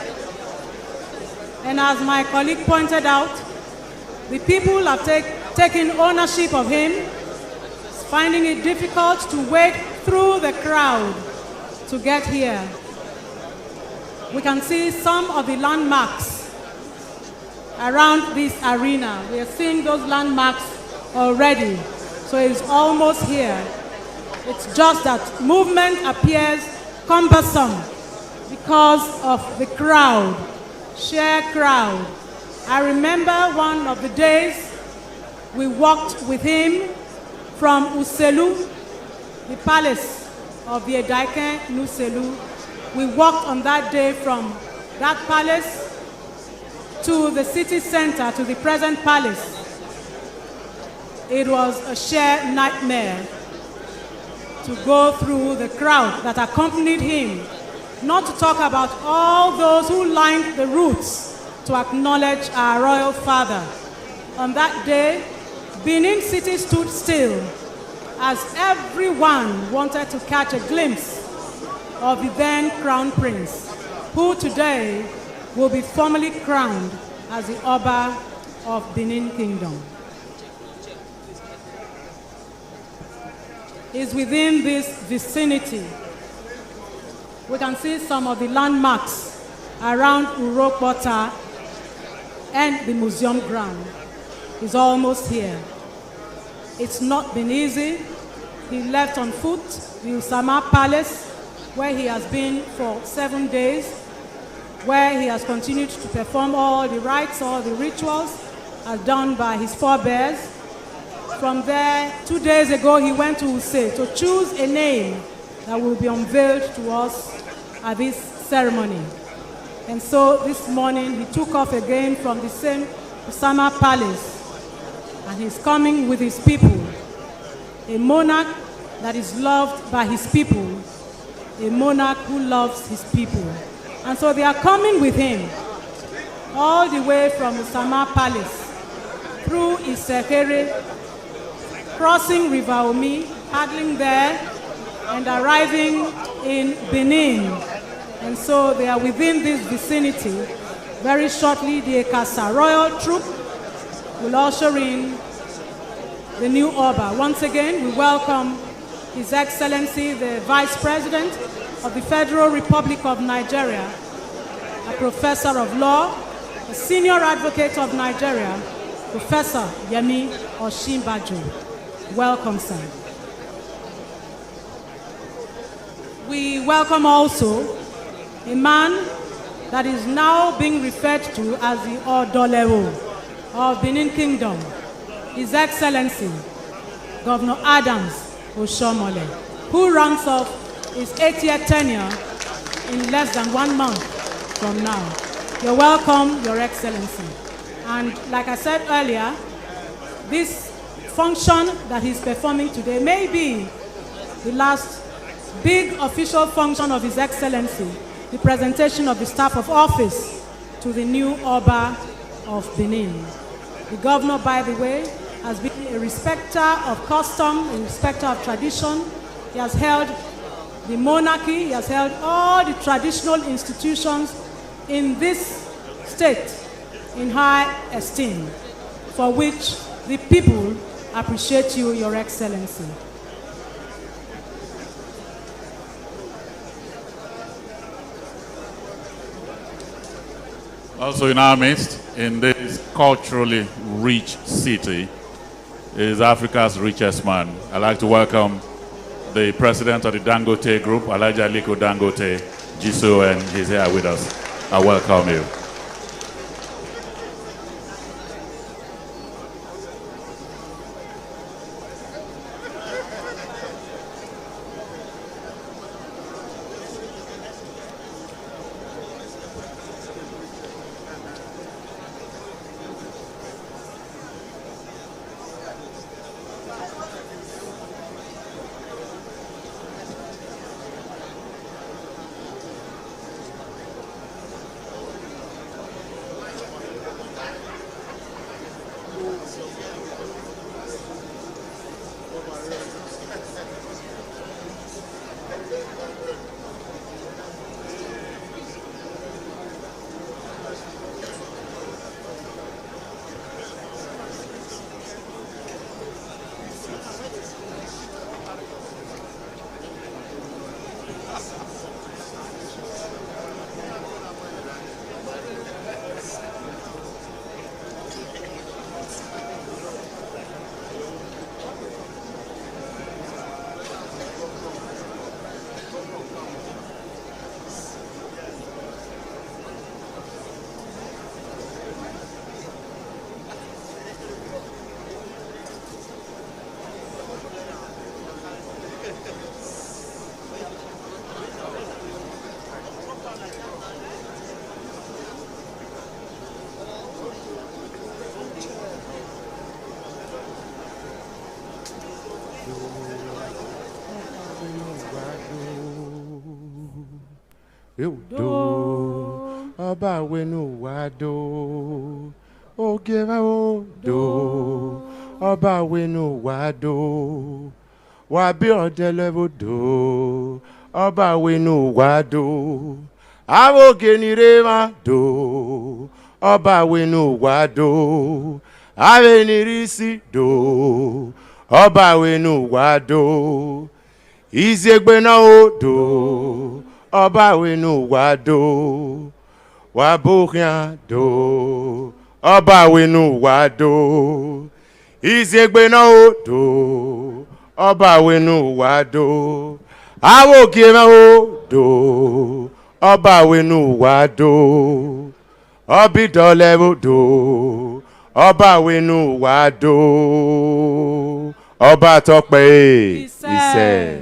And as my colleague pointed out, the people have taken ownership of him, finding it difficult to wade through the crowd to get here. We can see some of the landmarks around this arena. We are seeing those landmarks already. So it's almost here. It's just that movement appears cumbersome because of the crowd, sheer crowd. I remember one of the days we walked with him from Uselu, the palace of the Edaike Nuselu. We walked on that day from that palace to the city center, to the present palace. It was a sheer nightmare to go through the crowd that accompanied him, not to talk about all those who lined the routes to acknowledge our royal father. On that day, Benin City stood still as everyone wanted to catch a glimpse of the then Crown Prince, who today will be formally crowned as the Oba of Benin Kingdom. Is within this vicinity. We can see some of the landmarks around Urokota and the museum ground. Is almost here. It's not been easy. He left on foot the Usama Palace, where he has been for 7 days, where he has continued to perform all the rites, all the rituals, as done by his forebears. From there, 2 days ago, he went to Use to choose a name that will be unveiled to us at this ceremony. And so this morning, he took off again from the same Usama Palace, and he's coming with his people. A monarch that is loved by his people, a monarch who loves his people. And so they are coming with him all the way from Usama Palace, through Isekere, crossing River Omi, paddling there, and arriving in Benin. And so they are within this vicinity. Very shortly, the Ekasa Royal Troop will usher in the new Oba. Once again, we welcome His Excellency, the Vice President of the Federal Republic of Nigeria, a professor of law, a senior advocate of Nigeria, Professor Yemi Osinbajo. Welcome, sir. We welcome also a man that is now being referred to as the Odolewo of Benin Kingdom, His Excellency, Governor Adams Oshomole, who ranks off his 8-year tenure in less than 1 month from now. You're welcome, Your Excellency. And like I said earlier, this function that he's performing today may be the last big official function of His Excellency, the presentation of the staff of office to the new Oba of Benin. The governor, by the way, has been a respecter of custom, a respecter of tradition. He has held the monarchy, he has held all the traditional institutions in this state in high esteem, for which the people appreciate you, Your Excellency. Also in our midst, in this culturally rich city, is Africa's richest man. I'd like to welcome the president of the Dangote Group, Alhaji Aliko Dangote, Jiso, and he's here with us. I welcome you. Do Oba wenu wado Ogera o do Oba wenu wado Wabi odelevo do Oba wenu wado Awo genirema do Oba wenu wado Ave nirisi do Oba wenu wado Izegbe na o do Oba wenu wado Waboria do Oba wenu wado Izegbe na o do Oba wenu wado Awo gira o do Oba wenu wado Obidole o do Oba wenu wado Oba Tope Ise.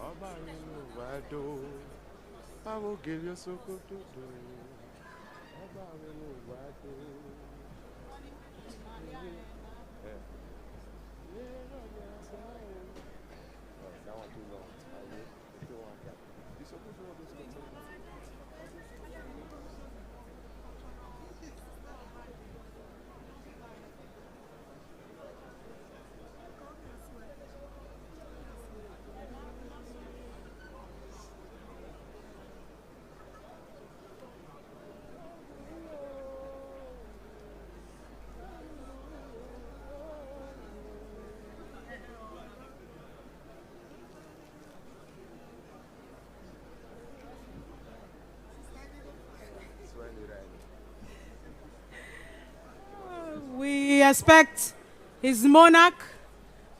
Ọba inú wa dùn. Báwo gèlè Sokoto dùn. Ọba inú wa dùn. That one too long. I will. It's still one gap. You supposed to know this content. We expect His monarch,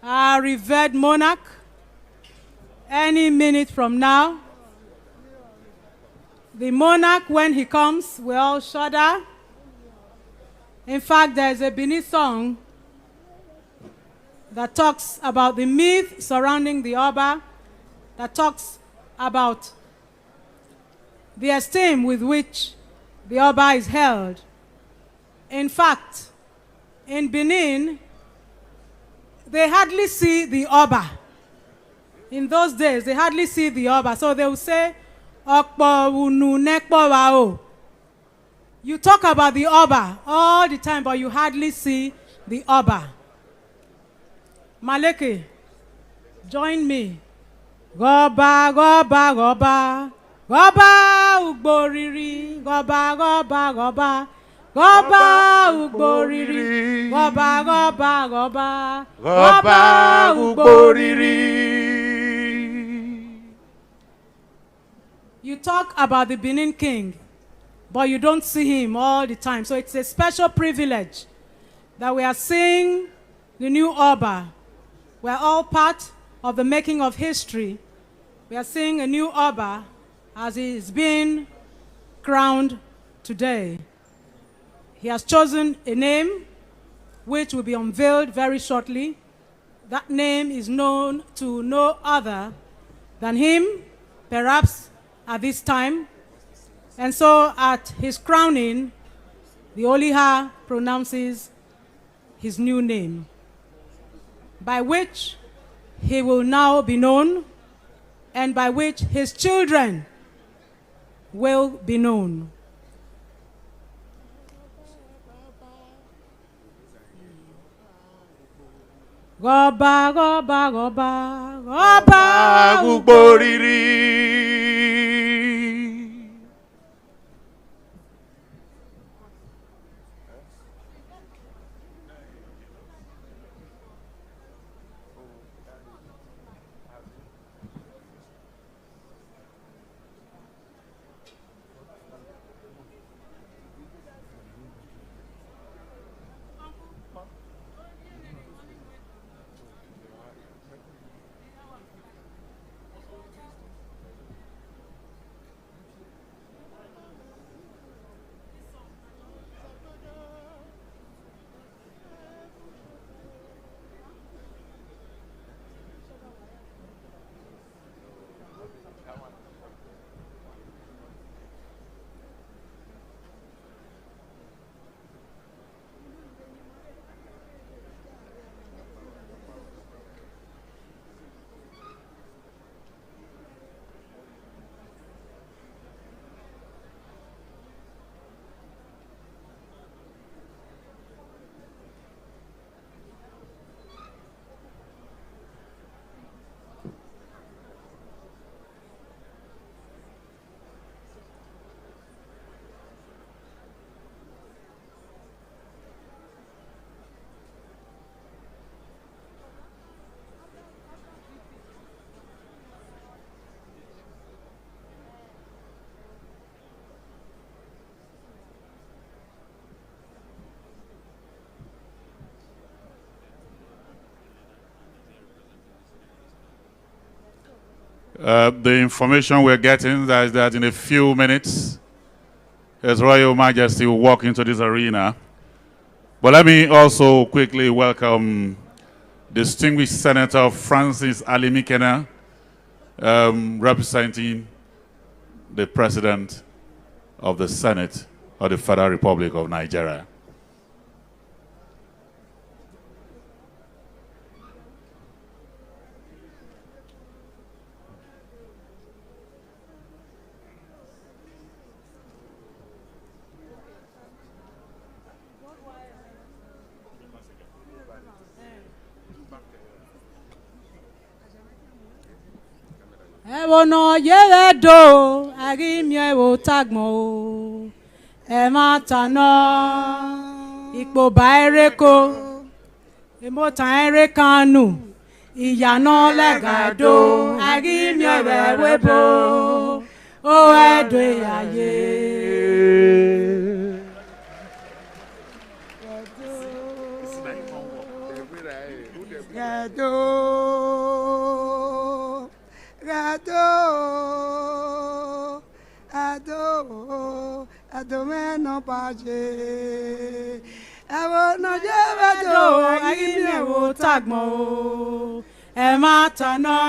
our revered monarch, any minute from now. The monarch, when he comes, we all shudder. In fact, there's a Benin song that talks about the myth surrounding the Oba, that talks about the esteem with which the Oba is held. In fact, in Benin, they hardly see the Oba. In those days, they hardly see the Oba. So they will say, "Okpo unu nekpo wa o." You talk about the Oba all the time, but you hardly see the Oba. Maleke, join me. Goba, goba, goba. Goba ugboriri. Goba, goba, goba. Goba ugboriri. Goba, goba, goba. Goba ugboriri. You talk about the Benin king, but you don't see him all the time. So it's a special privilege that we are seeing the new Oba. We're all part of the making of history. We are seeing a new Oba as he is being crowned today. He has chosen a name which will be unveiled very shortly. That name is known to no other than him, perhaps at this time. And so at his crowning, the Oliha pronounces his new name, by which he will now be known and by which his children will be known. Goba, goba, goba, goba, ugboriri. The information we're getting is that in a few minutes, His Royal Majesty will walk into this arena. But let me also quickly welcome distinguished Senator Francis Alimikena, representing the President of the Senate of the Federal Republic of Nigeria. Ewono yere do agimye wo tagmo e matano ipo baireko emota ere kanu iyano legado agimye webo o edo aye Adomeno paje, ewono jevedo agimye wo tagmo e matano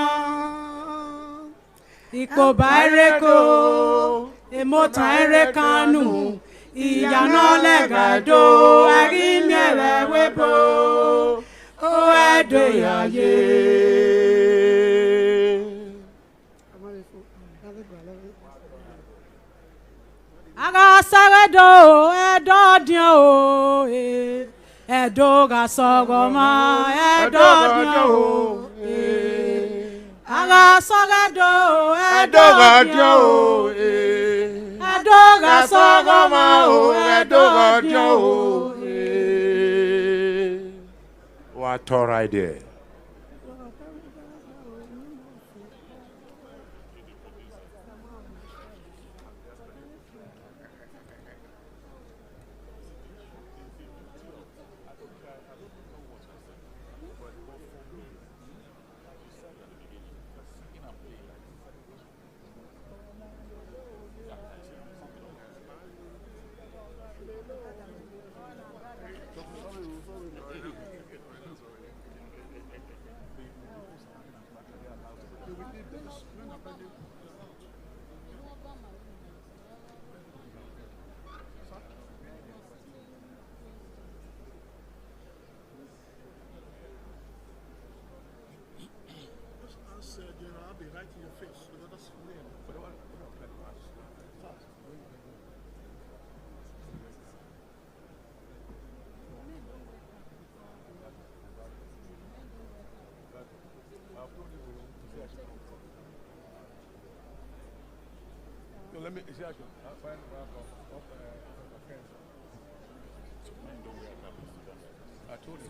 ipo baireko emota ere kanu iyano legado agimye webo o edo aye. Aga sagedo edo dio edo ga sogoma edo dio aga sagedo edo ga dio edo ga sogoma edo ga dio What all right there. Let me I told you.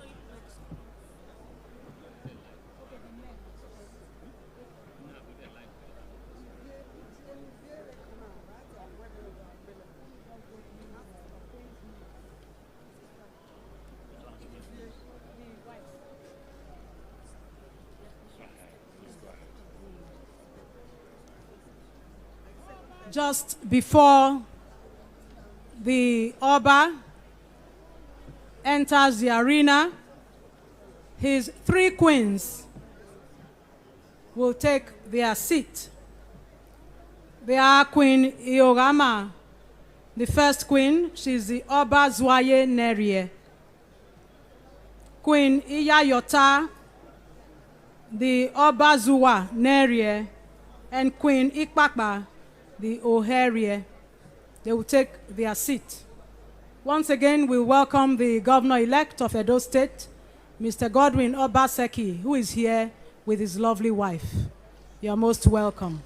Just before the Oba enters the arena, his three queens will take their seat. They are Queen Iogama, the first queen. She's the Oba Zwaye Nerie. Queen Iyayota, the Oba Zuwa Nerie, and Queen Ikpakpa, the Oherie. They will take their seat. Once again, we welcome the Governor-elect of Edo State, Mr. Godwin Obaseki, who is here with his lovely wife. You are most welcome.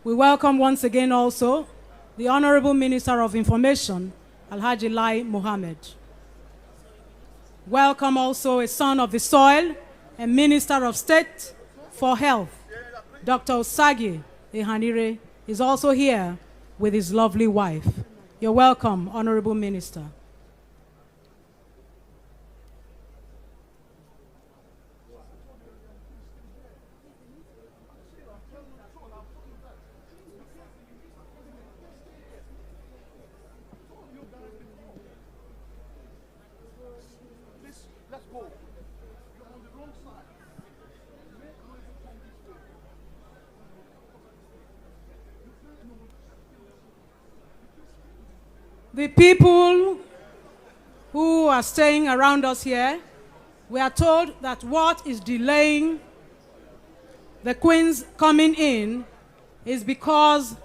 We welcome once again also the Honorable Minister of Information, Alhaji Lai Mohammed. Welcome also a son of the soil and Minister of State for Health, Dr. Osagi Ehanire, is also here with his lovely wife. You're welcome, Honorable Minister. The people who are staying around us here, we are told that what is delaying the Queen's coming in is because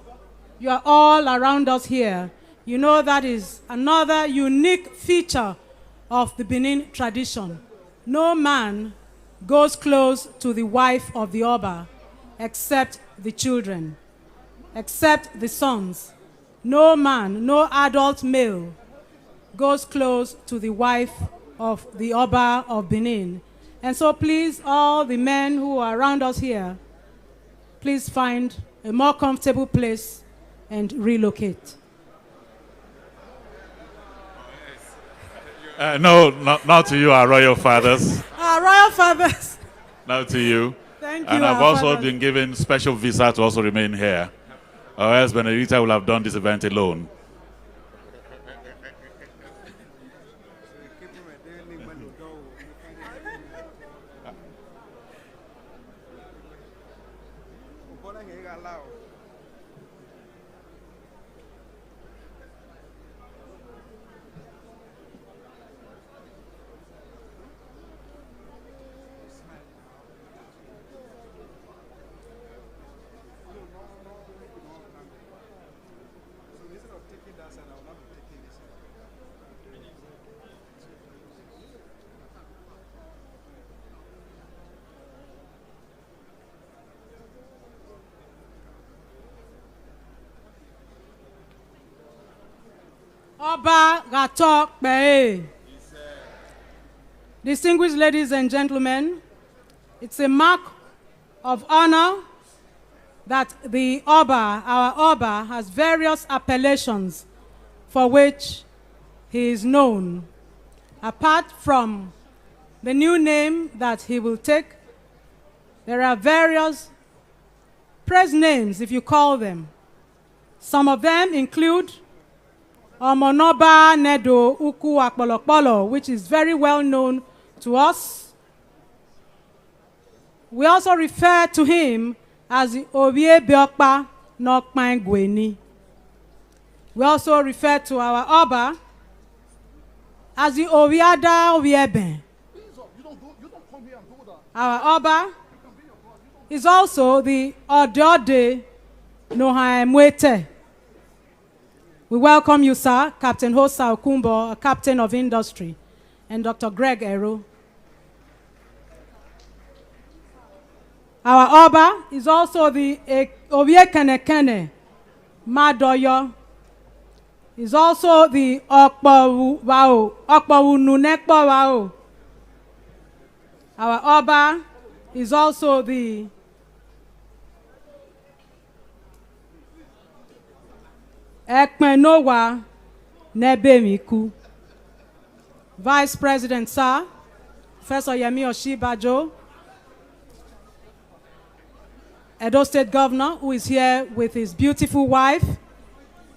you are all around us here. You know that is another unique feature of the Benin tradition. No man goes close to the wife of the Oba except the children, except the sons. No man, no adult male goes close to the wife of the Oba of Benin. And so please, all the men who are around us here, please find a more comfortable place and relocate. No, not to you, our royal fathers. Our royal fathers. Not to you. Thank you. And I've our also fathers. been given special visa to also remain here. Or else Benedicta will have done this event alone. Oba Gatok Be. Distinguished ladies and gentlemen, it's a mark of honor that the Oba, our Oba, has various appellations for which he is known. Apart from the new name that he will take, there are various praise names, if you call them. Some of them include Omonoba Nedo Uku Akpolokpolo, which is very well known to us. We also refer to him as the Obie Biokpa Nokpan Gweni. We also refer to our Oba as the Oviada Ovieben. Our Oba is also the Odeode Nohaemwete. We welcome you, sir, Captain Hosa Okumbo, a captain of industry, and Dr. Greg Ero. Our Oba is also the Obiekenekene Madoyo. Is also the Okpawu Nunekpo Wao. Our Oba is also the Ekmenowa Nebemiku. Vice President, sir, Professor Yemi Oshibajo, Edo State Governor, who is here with his beautiful wife,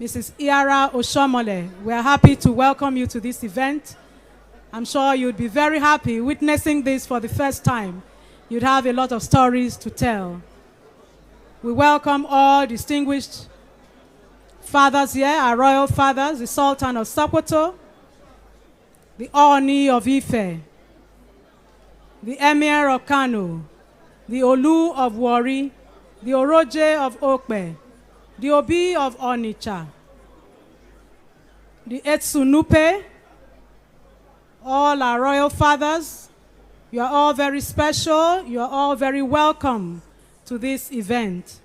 Mrs. Iara Oshomole. We are happy to welcome you to this event. I'm sure you'd be very happy witnessing this for the first time. You'd have a lot of stories to tell. We welcome all distinguished fathers here, our royal fathers, the Sultan of Sokoto, the Oni of Ife, the Emir of Kano, the Olu of Wari, the Oroje of Okpe, the Obi of Onitsha, the Etsunupe, all our royal fathers. You are all very special. You are all very welcome to this event.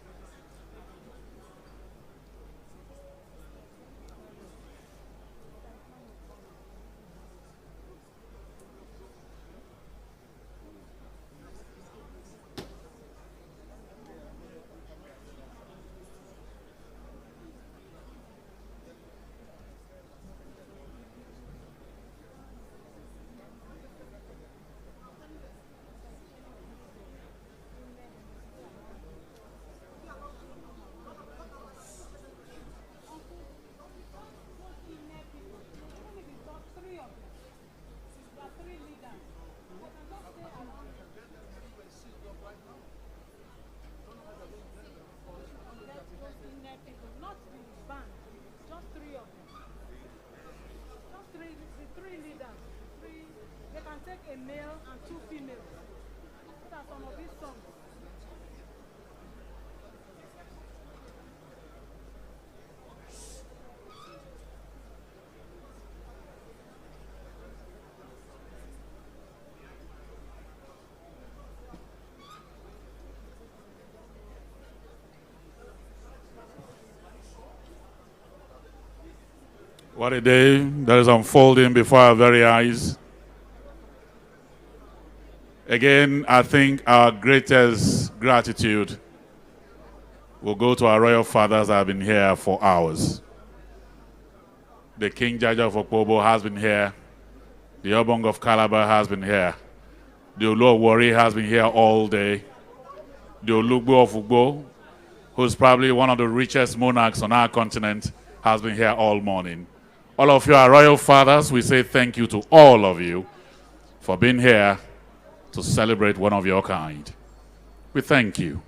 a male and 2 females. What are some of these songs? What a day that is unfolding before our very eyes. Again, I think our greatest gratitude will go to our royal fathers that have been here for hours. The King Jaja of Opobo has been here. The Obong of Calabar has been here. The Olu of Warri has been here all day. The Olugbo of Ugbo, who's probably one of the richest monarchs on our continent, has been here all morning. All of you are royal fathers. We say thank you to all of you for being here to celebrate one of your kind. We thank you.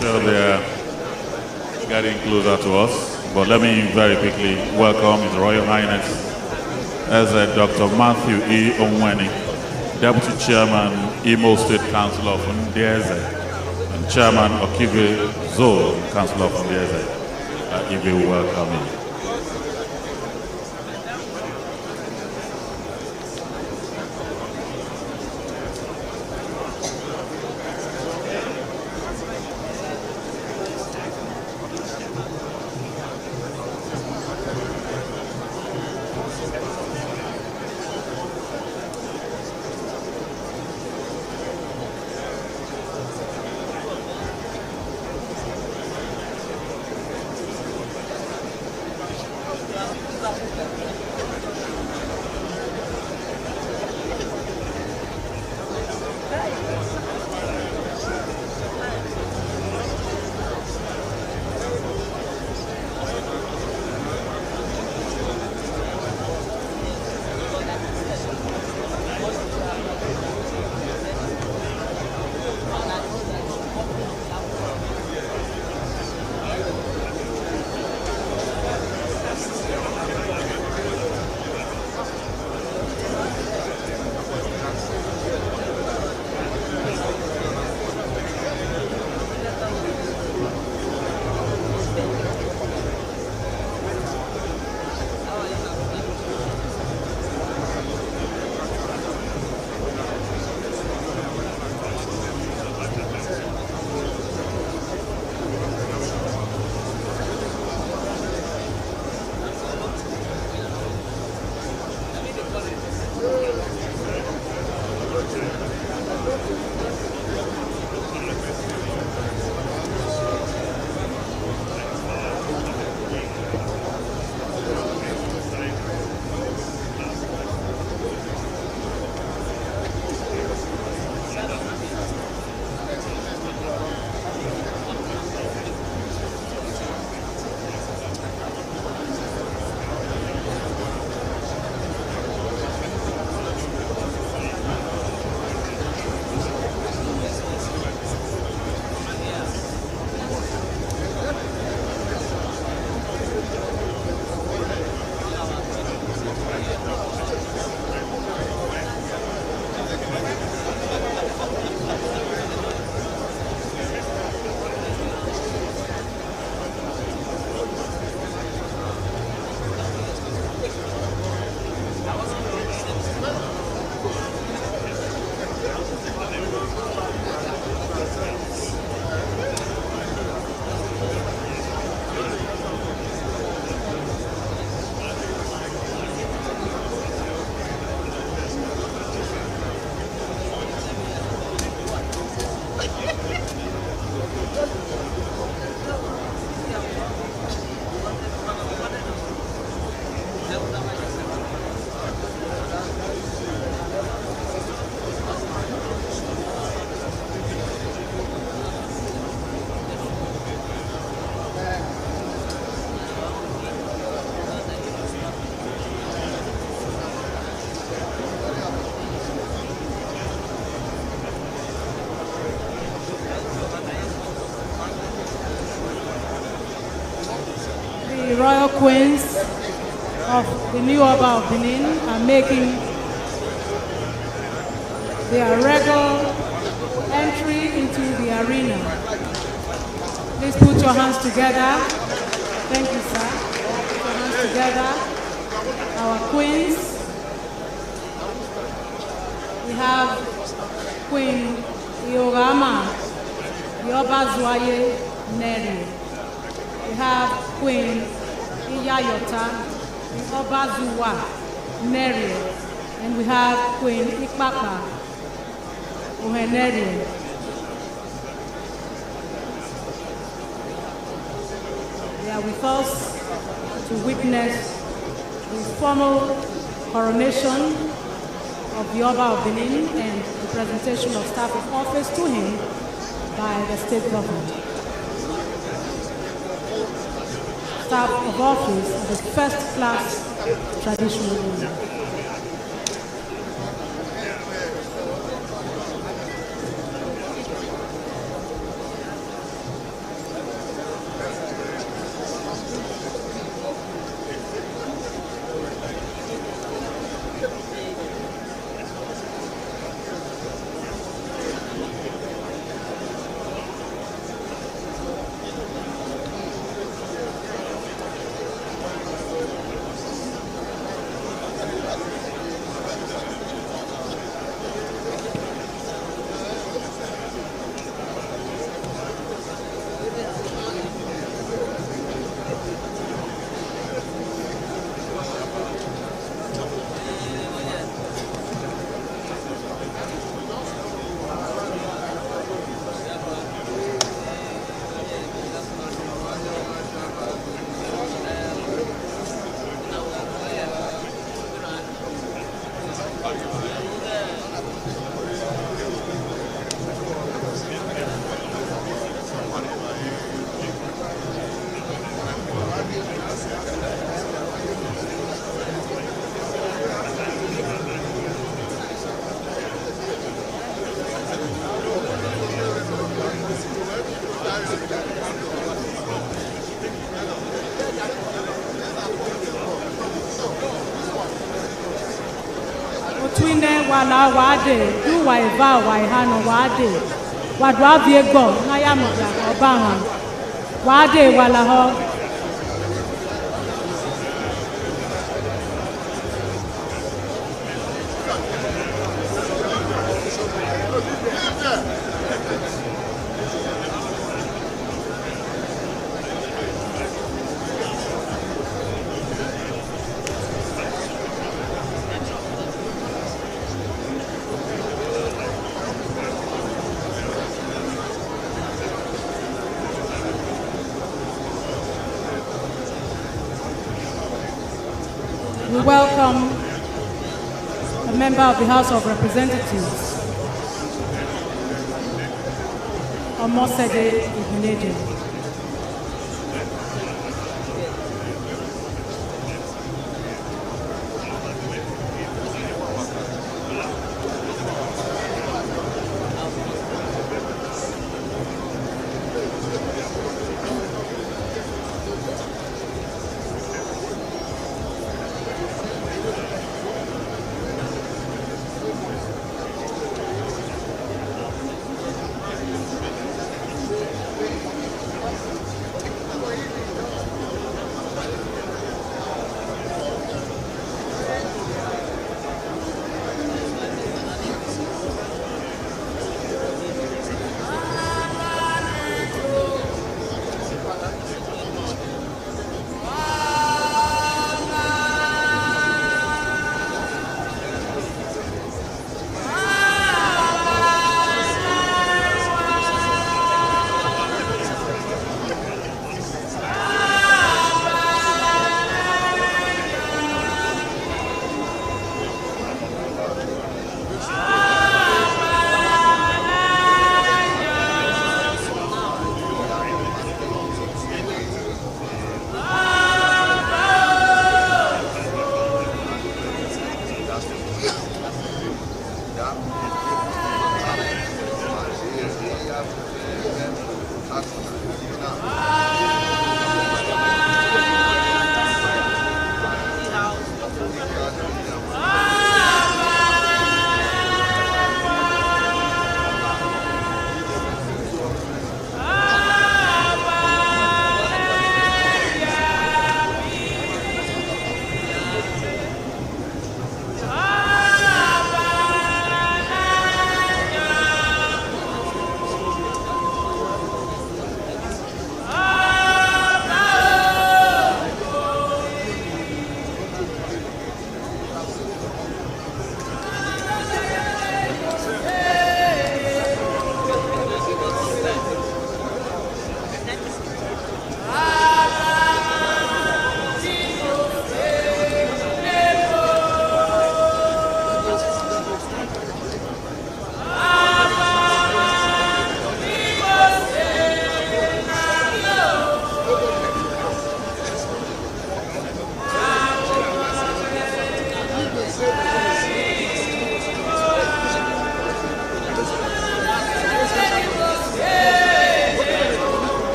sure they're getting closer to us. But let me very quickly welcome His Royal Highness as Dr. Matthew E. Onweni, Deputy Chairman, Imo State Council of Ndieze, and Chairman Okive Zone, Council of Ndieze. If you welcome me. Royal Queens of the new Oba of Benin are making their regal entry into the arena. Please put your hands together. Thank you, sir. Put your hands together. Our queens. We have Queen Iorama, Yoba Zwaye Neri. We have Queen Iyayota, Oba Zuwa Neri. And we have Queen Ikpapa Uheneri. They are with us to witness the formal coronation of the Oba of Benin and the presentation of staff of office to him by the state government. Staff of office of the first-class traditional ruler. wala wade, do waiva waihano wade. Wadwa viego, nayamoya, obama. Wade wala ho. We welcome a member of the House of Representatives, Omosede Igbeneghu.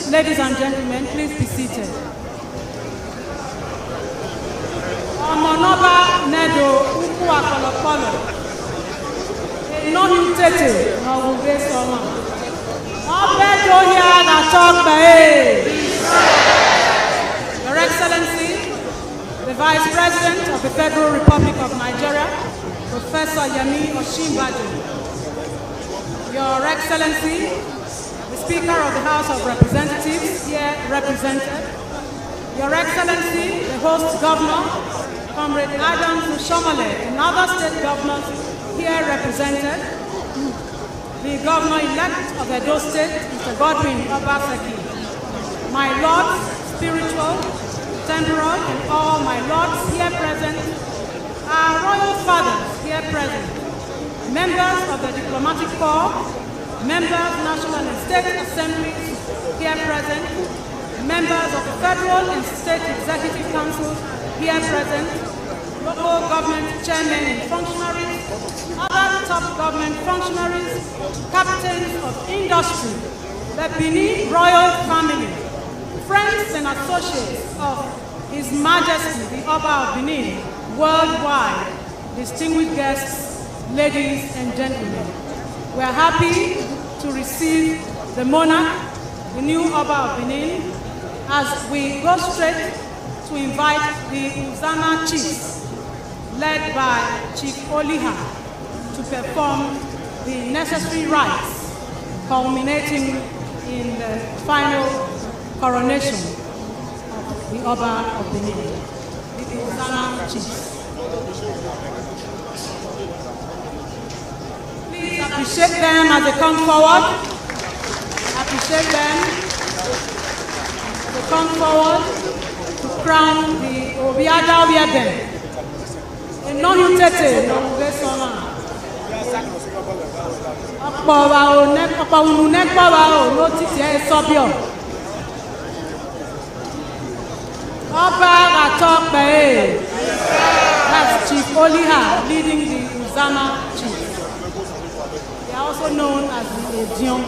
Ladies and gentlemen, please be seated. Omonoba Nedo Ukwu Akolopolo. Enohi Tete na Owuwe Soma. Obedo here na talk Your Excellency, the Vice President of the Federal Republic of Nigeria, Professor Yemi Osinbajo. Your Excellency, the Speaker of the House of Representatives here represented. Your Excellency, the host governor, Comrade Adams Ushomole, and other state governors here represented. The governor-elect of Edo State, Mr. Godwin Obaseki. My lords, spiritual, temporal, and all my lords here present, our royal fathers here present, members of the diplomatic corps, members, national and state assemblies here present, members of the federal and state executive councils here present, local government chairmen and functionaries, other top government functionaries, captains of industry, the Benin royal family, friends and associates of His Majesty the Oba of Benin, worldwide, distinguished guests, ladies and gentlemen. We are happy to receive the monarch, the new Oba of Benin, as we go straight to invite the Uzana chiefs, led by Chief Oliha, to perform the necessary rites, culminating in the final coronation of the Oba of Benin, the Uzana chiefs. Please appreciate them as they come forward. Appreciate them as they come forward to crown the Obiada Obiaben. Enohi Tete na Owuwe Soma. Ọ̀pọ̀ unu nẹ́gbọ́ra o ló ti tiẹ̀ sọ́bíọ̀. Ọba Atọ́pẹ́. That's Chief Oliha leading the Uzana chiefs. They are also known as the Edion.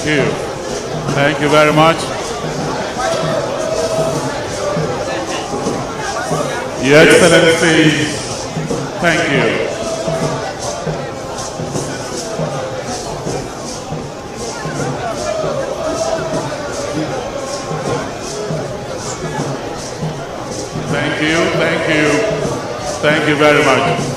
you. Thank you very much. Your Excellency, thank you. Thank you, thank you. Thank you very much.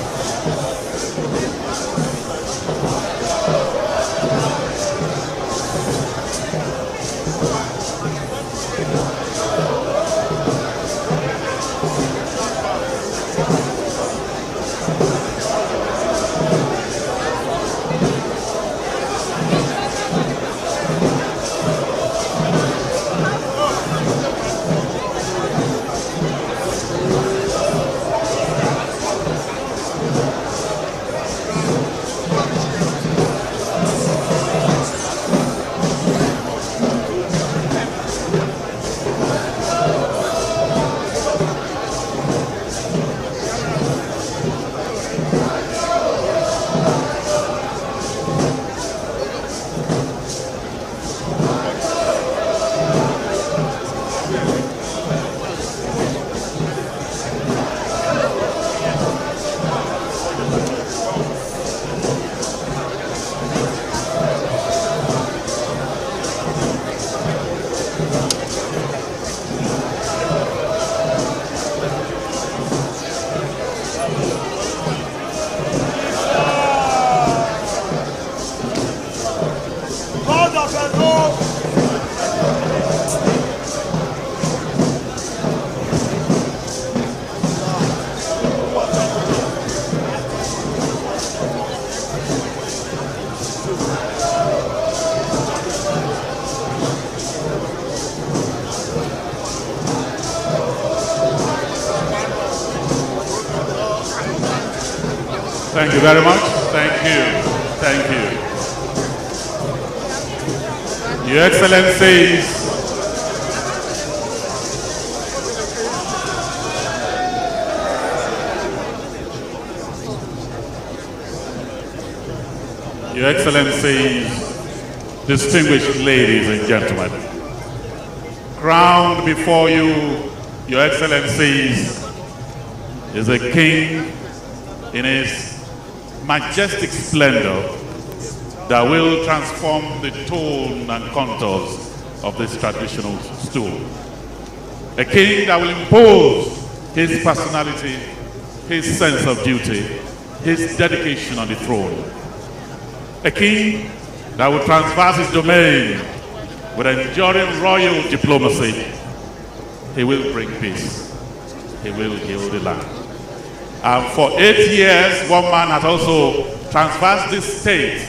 Thank you very much. Thank you. Thank you. Your Excellencies, Your Excellencies, distinguished ladies and gentlemen, crowned before you, Your Excellencies, is a king in his majestic splendor that will transform the tone and contours of this traditional stool. A king that will impose his personality, his sense of duty, his dedication on the throne. A king that will traverse his domain with enduring royal diplomacy. He will bring peace. He will heal the land. And for 8 years, one man has also traversed this state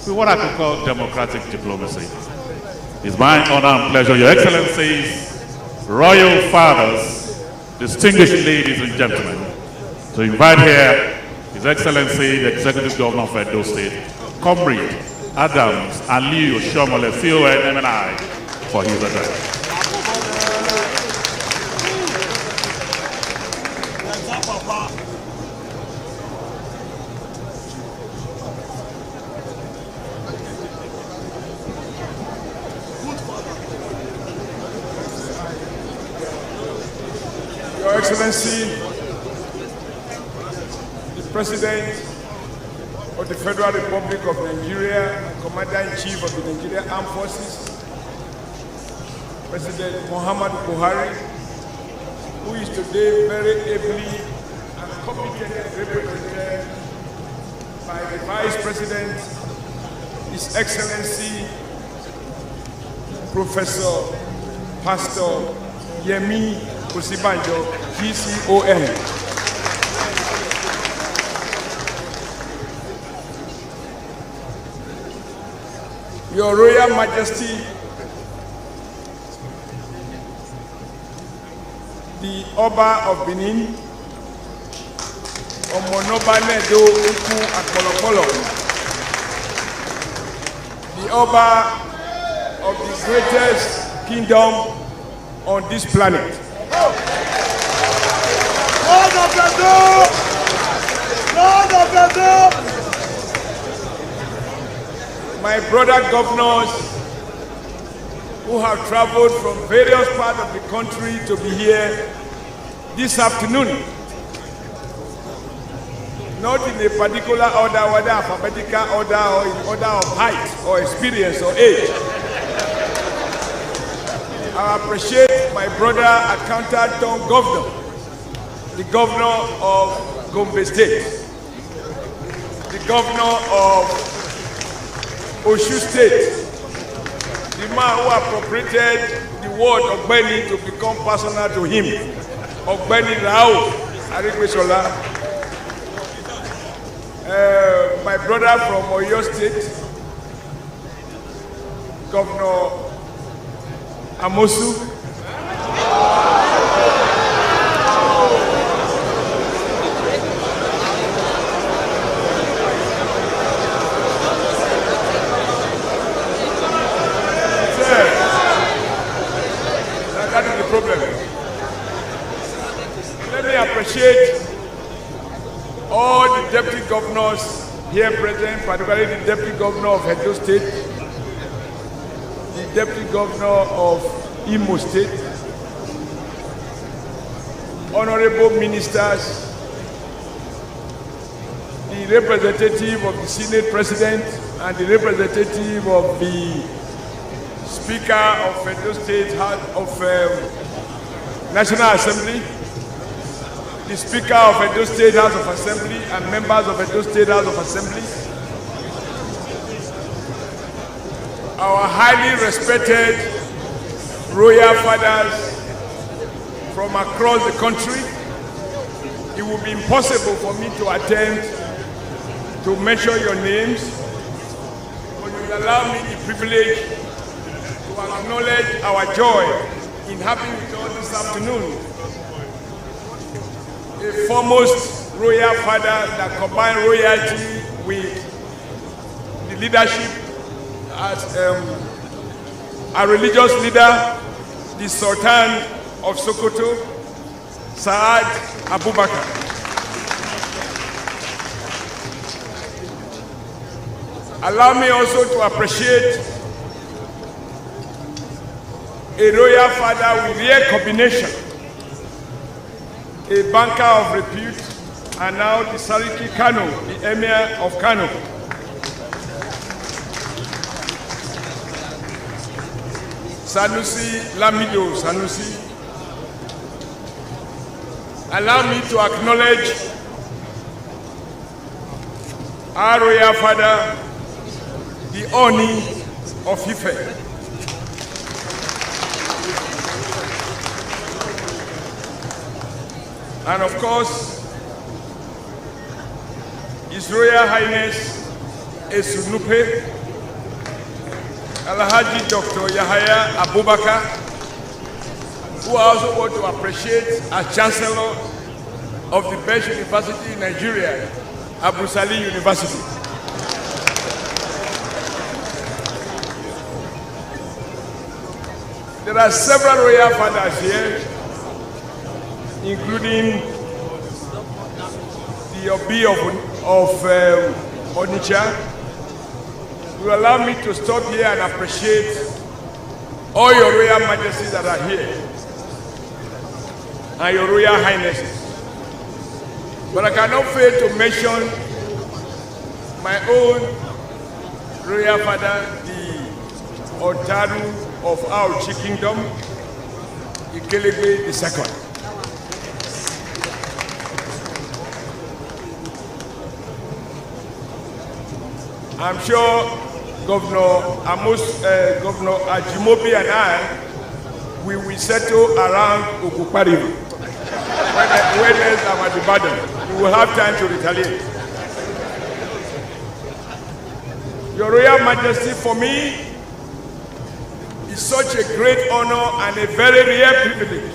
with what I could call democratic diplomacy. It's my honor and pleasure, Your Excellencies, Royal Fathers, distinguished ladies and gentlemen, to invite here His Excellency, the Executive Governor of Edo State, Comrade Adams Aliyu Shomole FON MNI, for his address. Your Excellency, the President of the Federal Republic of Nigeria, Commander-in-Chief of the Nigerian Armed Forces, President Muhammadu Buhari, who is today very ably and competently represented by the Vice President, His Excellency, Professor Pastor Yemi Osibanjo, GCON. Your Royal Majesty, the Oba of Benin, Omonoba Nedo Uku Akpolokpolo, the Oba of the greatest kingdom on this planet. Lord of the door! Lord of the door! My brother governors who have traveled from various parts of the country to be here this afternoon. Not in a particular order, whether alphabetical order or in order of height or experience or age. I appreciate my brother, accountant Tom Governor, the governor of Gombe State, the governor of Oshu State, the man who appropriated the word of Benin to become personal to him, of Benin Rao Arikwesola, my brother from Oyo State, Governor Amosu, that is the problem. Let me appreciate all the deputy governors here present, particularly the deputy governor of Edo State, the deputy governor of Imo State, honorable ministers, the representative of the Senate President, and the representative of the Speaker of Edo State of National Assembly, the Speaker of Edo State House of Assembly, and members of Edo State House of Assembly, our highly respected royal fathers from across the country. It would be impossible for me to attempt to mention your names, but you will allow me the privilege to acknowledge our joy in having with us this afternoon a foremost royal father that combined royalty with the leadership as a religious leader, the Sultan of Sokoto, Saad Abubakar. Allow me also to appreciate a royal father with rare combination, a banker of repute, and now the Sariki Kano, the Emir of Kano. Sanusi Lamido Sanusi. Allow me to acknowledge our royal father, the Oni of Ife. And of course, His Royal Highness Esunupe, Alhaji Dr. Yahaya Abubakar, who I also want to appreciate as Chancellor of the best university in Nigeria, Abu Sali University. There are several royal fathers here, including the Obi of Onitsha. You allow me to stop here and appreciate all your royal majesties that are here and your royal highnesses. But I cannot fail to mention my own royal father, the Otaru of Auchi Kingdom, Ikelebe II. I'm sure Governor Governor Ajimobi and I, we will settle around Okupari. When else I'm at the Ibadan, you will have time to retaliate. Your Royal Majesty, for me, is such a great honor and a very rare privilege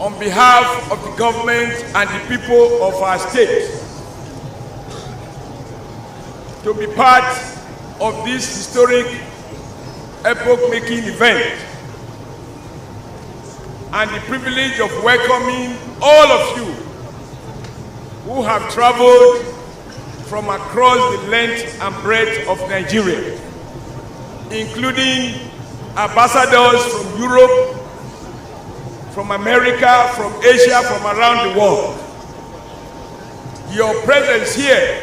on behalf of the government and the people of our state to be part of this historic epoch-making event, and the privilege of welcoming all of you who have traveled from across the length and breadth of Nigeria, including ambassadors from Europe, from America, from Asia, from around the world. Your presence here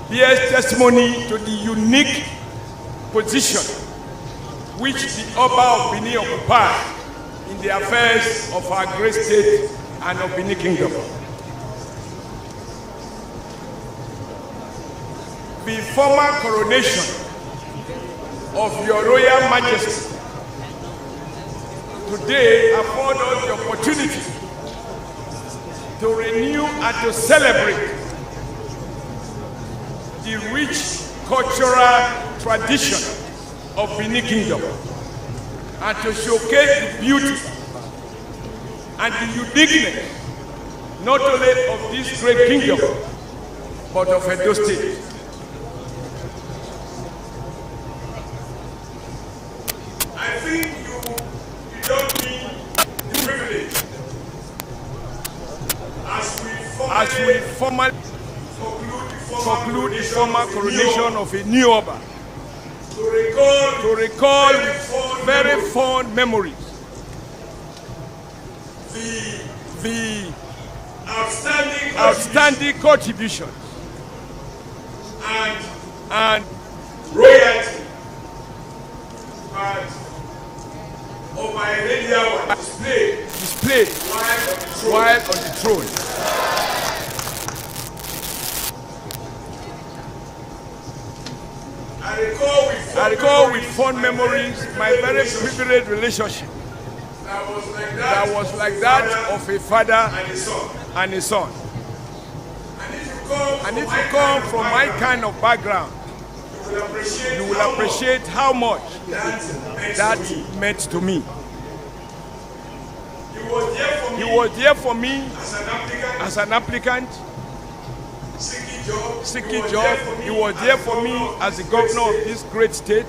bears testimony to the unique position which the Oba of Benin occupies in the affairs of our great state and of Benin Kingdom. The formal coronation of Your Royal Majesty today affords us the opportunity to renew and to celebrate the rich cultural tradition of Benin Kingdom and to showcase the beauty and the uniqueness not only of this great kingdom but of Edo State. I think you don't mean the privilege as we formally conclude the formal coronation of a new Oba to recall very fond memories the outstanding contributions and royalty that Oba Heredia was displayed while on the throne. I recall with fond memories my very privileged relationship that was like that of a father and a son. And if you come from my kind of background, you will appreciate how much that meant to me. He was there for me as an applicant, seeking job. He was there for me as the governor of this great state.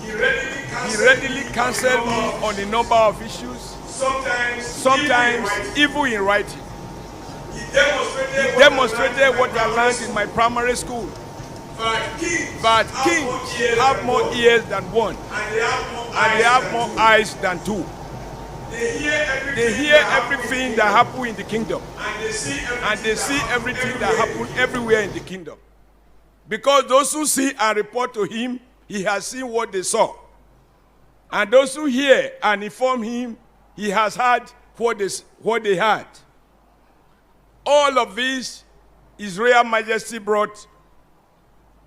He readily counseled me on a number of issues, sometimes even in writing. He demonstrated what I learned in my primary school. But kings have more ears than one, and they have more eyes than two. They hear everything that happens in the kingdom, and they see everything that happens everywhere in the kingdom. Because those who see and report to him, he has seen what they saw. And those who hear and inform him, he has heard what they heard. All of this His Royal Majesty brought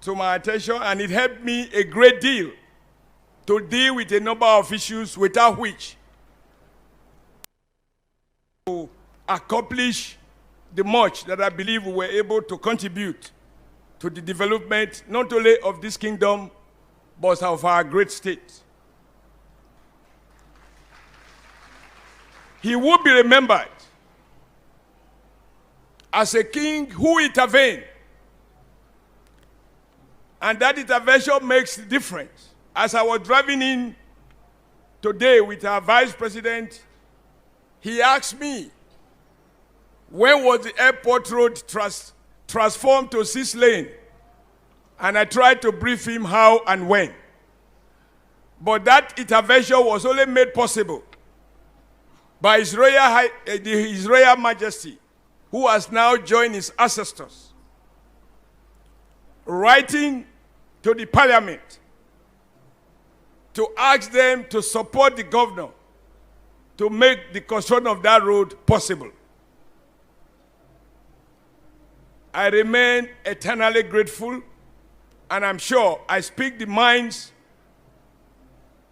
to my attention, and it helped me a great deal to deal with a number of issues without which to accomplish the much that I believe we were able to contribute to the development not only of this kingdom but of our great state. He will be remembered as a king who intervened, and that intervention makes the difference. As I was driving in today with our vice president, he asked me, when was the airport road transformed to 6-lane? And I tried to brief him how and when. But that intervention was only made possible by His Royal Majesty, who has now joined his ancestors, writing to the parliament to ask them to support the governor to make the construction of that road possible. I remain eternally grateful, and I'm sure I speak the minds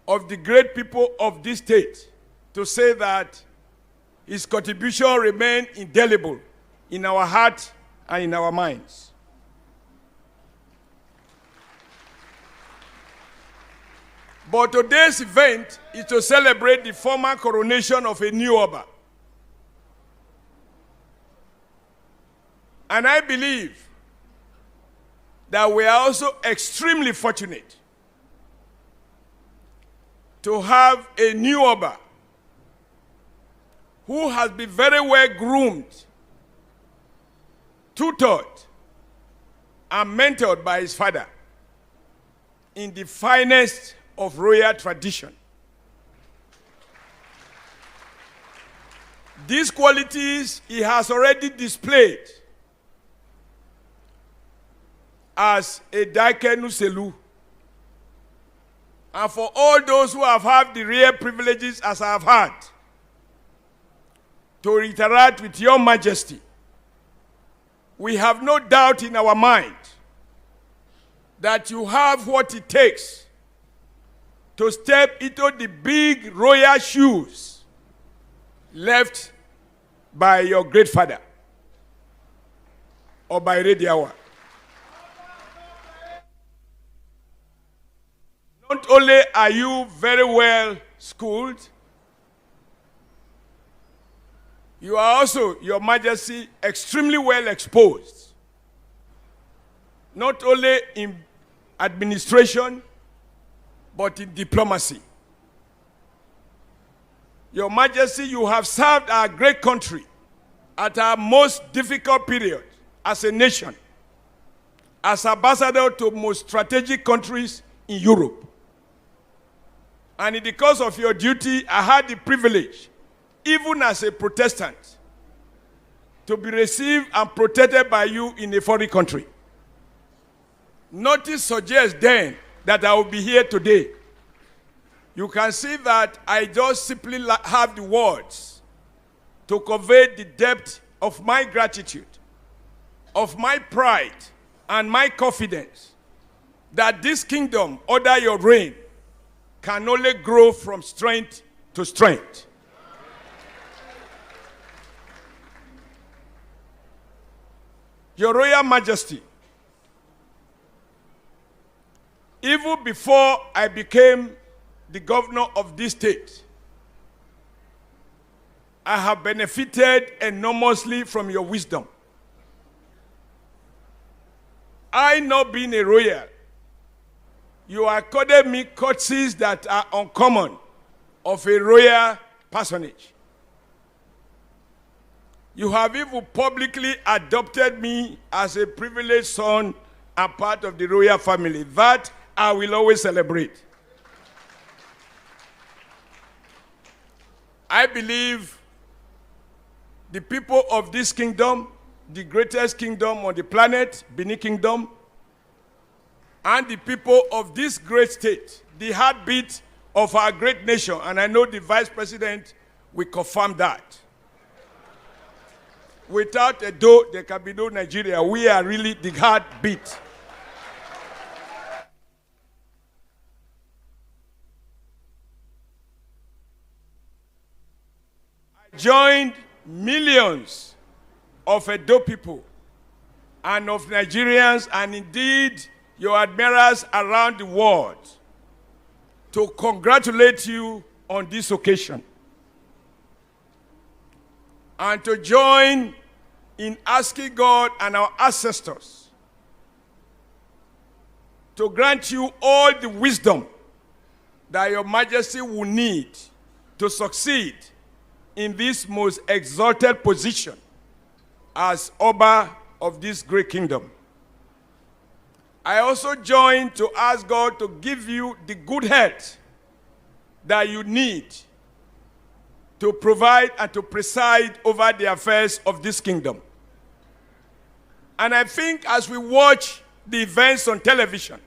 of the great people of this state to say that his contribution remains indelible in our heart and in our minds. But today's event is to celebrate the formal coronation of a new Oba. And I believe that we are also extremely fortunate to have a new Oba who has been very well groomed, tutored, and mentored by his father in the finest of royal tradition. These qualities he has already displayed as a Daikenu Selu. And for all those who have had the rare privileges as I have had, to reiterate with your majesty, we have no doubt in our mind that you have what it takes to step into the big royal shoes left by your great father or by Rediawa. Not only are you very well schooled, you are also, Your Majesty, extremely well exposed, not only in administration, but in diplomacy. Your Majesty, you have served our great country at our most difficult period as a nation, as ambassador to most strategic countries in Europe. And in the course of your duty, I had the privilege, even as a Protestant, to be received and protected by you in a foreign country. Notice suggests then that I will be here today. You can see that I just simply have the words to convey the depth of my gratitude, of my pride, and my confidence that this kingdom, under your reign, can only grow from strength to strength. Your Royal Majesty, even before I became the governor of this state, I have benefited enormously from your wisdom. I, not being a royal, you accorded me courtesies that are uncommon of a royal personage. You have even publicly adopted me as a privileged son and part of the royal family. That I will always celebrate. I believe the people of this kingdom, the greatest kingdom on the planet, Benin Kingdom, and the people of this great state, the heartbeat of our great nation, and I know the Vice President will confirm that. Without Edo, there can be no Nigeria. We are really the heartbeat. I joined millions of Edo people and of Nigerians and indeed your admirers around the world to congratulate you on this occasion and to join in asking God and our ancestors to grant you all the wisdom that your Majesty will need to succeed in this most exalted position as Oba of this great kingdom. I also join to ask God to give you the good health that you need to provide and to preside over the affairs of this kingdom. And I think as we watch the events on television,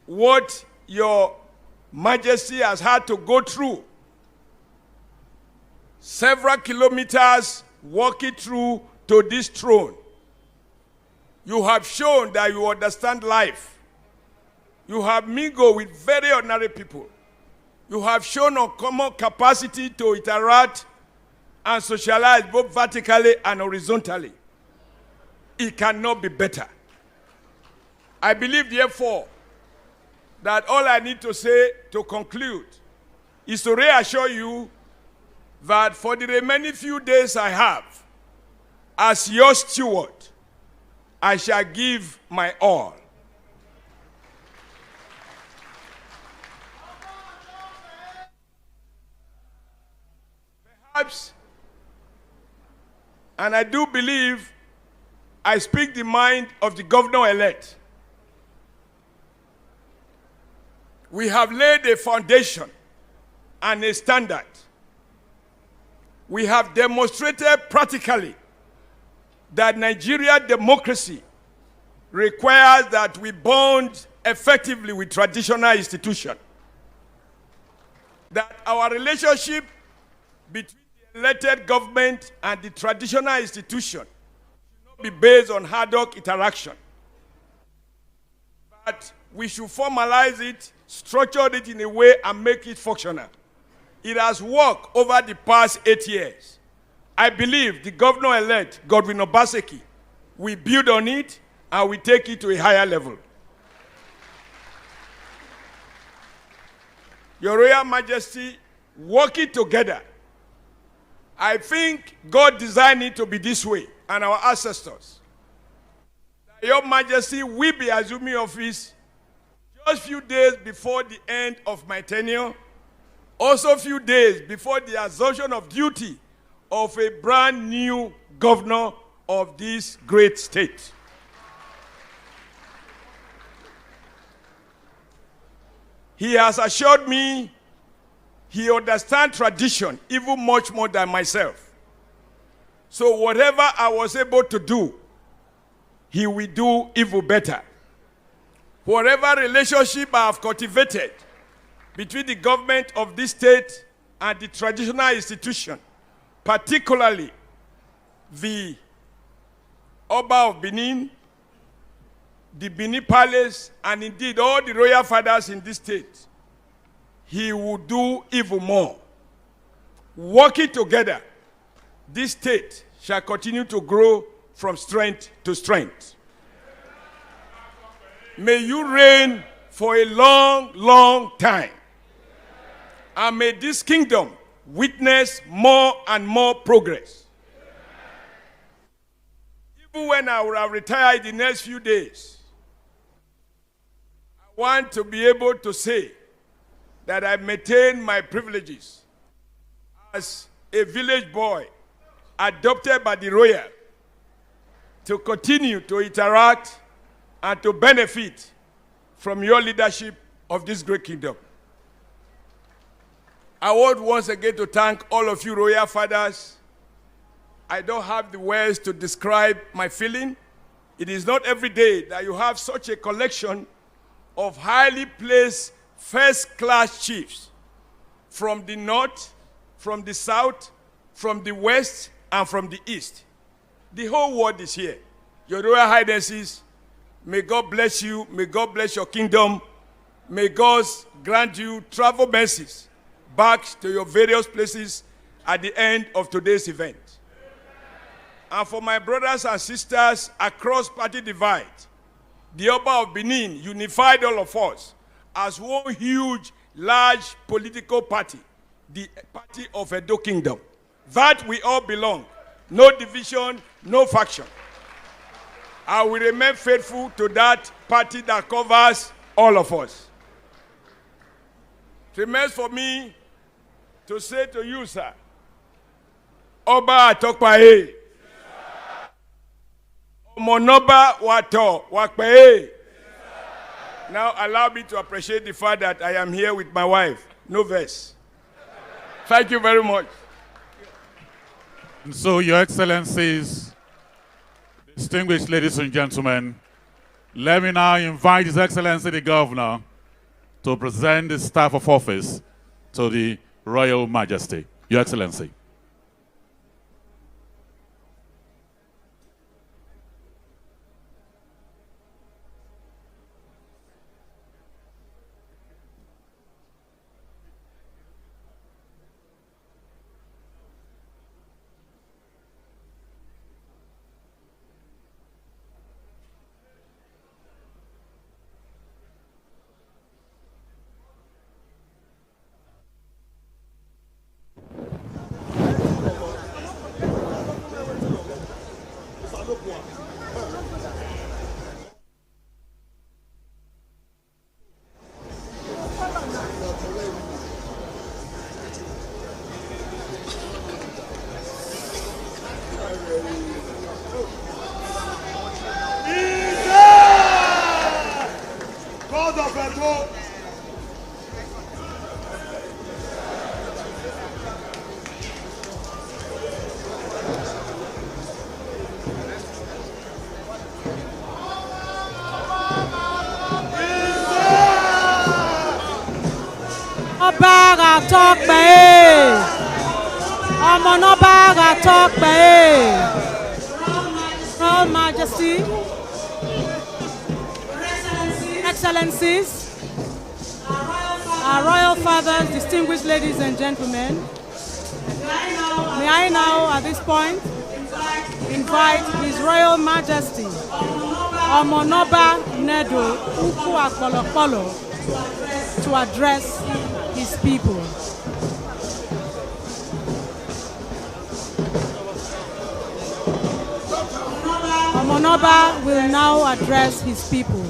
what your Majesty has had to go through, several kilometers walking through to this throne, you have shown that you understand life. You have mingled with very ordinary people. You have shown uncommon capacity to interact and socialize both vertically and horizontally. It cannot be better. I believe, therefore, that all I need to say to conclude is to reassure you that for the remaining few days I have, as your steward, I shall give my all. Perhaps, and I do believe I speak the mind of the governor-elect, We have laid a foundation and a standard. We have demonstrated practically that Nigeria democracy requires that we bond effectively with traditional institutions. That our relationship between the elected government and the traditional institution should not be based on ad hoc interaction. But we should formalize it, structure it in a way and make it functional. It has worked over the past 8 years. I believe the governor-elect, Godwin Obaseki, will build on it and we take it to a higher level. Your Royal Majesty, working together, I think God designed it to be this way, and our ancestors. Your Majesty will be assuming office just a few days before the end of my tenure, also a few days before the assumption of duty of a brand new governor of this great state. He has assured me he understands tradition even much more than myself. So whatever I was able to do, he will do even better. Whatever relationship I have cultivated between the government of this state and the traditional institution, particularly the Oba of Benin, the Benin Palace, and indeed all the royal fathers in this state, he will do even more. Working together, this state shall continue to grow from strength to strength. May you reign for a long, long time. And may this kingdom witness more and more progress. Even when I will have retired in the next few days, I want to be able to say that I maintain my privileges as a village boy adopted by the royal to continue to interact and to benefit from your leadership of this great kingdom. I want once again to thank all of you royal fathers. I don't have the words to describe my feeling. It is not every day that you have such a collection of highly placed first-class chiefs from the north, from the south, from the west, and from the east. The whole world is here. Your Royal Highnesses, may God bless you. May God bless your kingdom. May God grant you travel mercies back to your various places at the end of today's event. And for my brothers and sisters across party divide, the Oba of Benin unified all of us as one huge, large political party, the party of Edo Kingdom. That we all belong. No division, no faction. I will remain faithful to that party that covers all of us. It remains for me to say to you, sir, Oba Atokpae, Omonoba Wato Wakpae. Now allow me to appreciate the fact that I am here with my wife. No verse. Thank you very much. And so, Your Excellencies, distinguished ladies and gentlemen, let me now invite His Excellency the Governor to present the staff of office to the Royal Majesty. Your Excellency. bára tọ́pẹ́ ọmọ náà bára tọ́pẹ́ Royal Majesty, Excellencies, our Royal Fathers, distinguished ladies and gentlemen, may I now at this point invite His Royal Majesty Omonoba Nedo Ukwu Akpolokpolo to address his people. Omonoba will now address his people.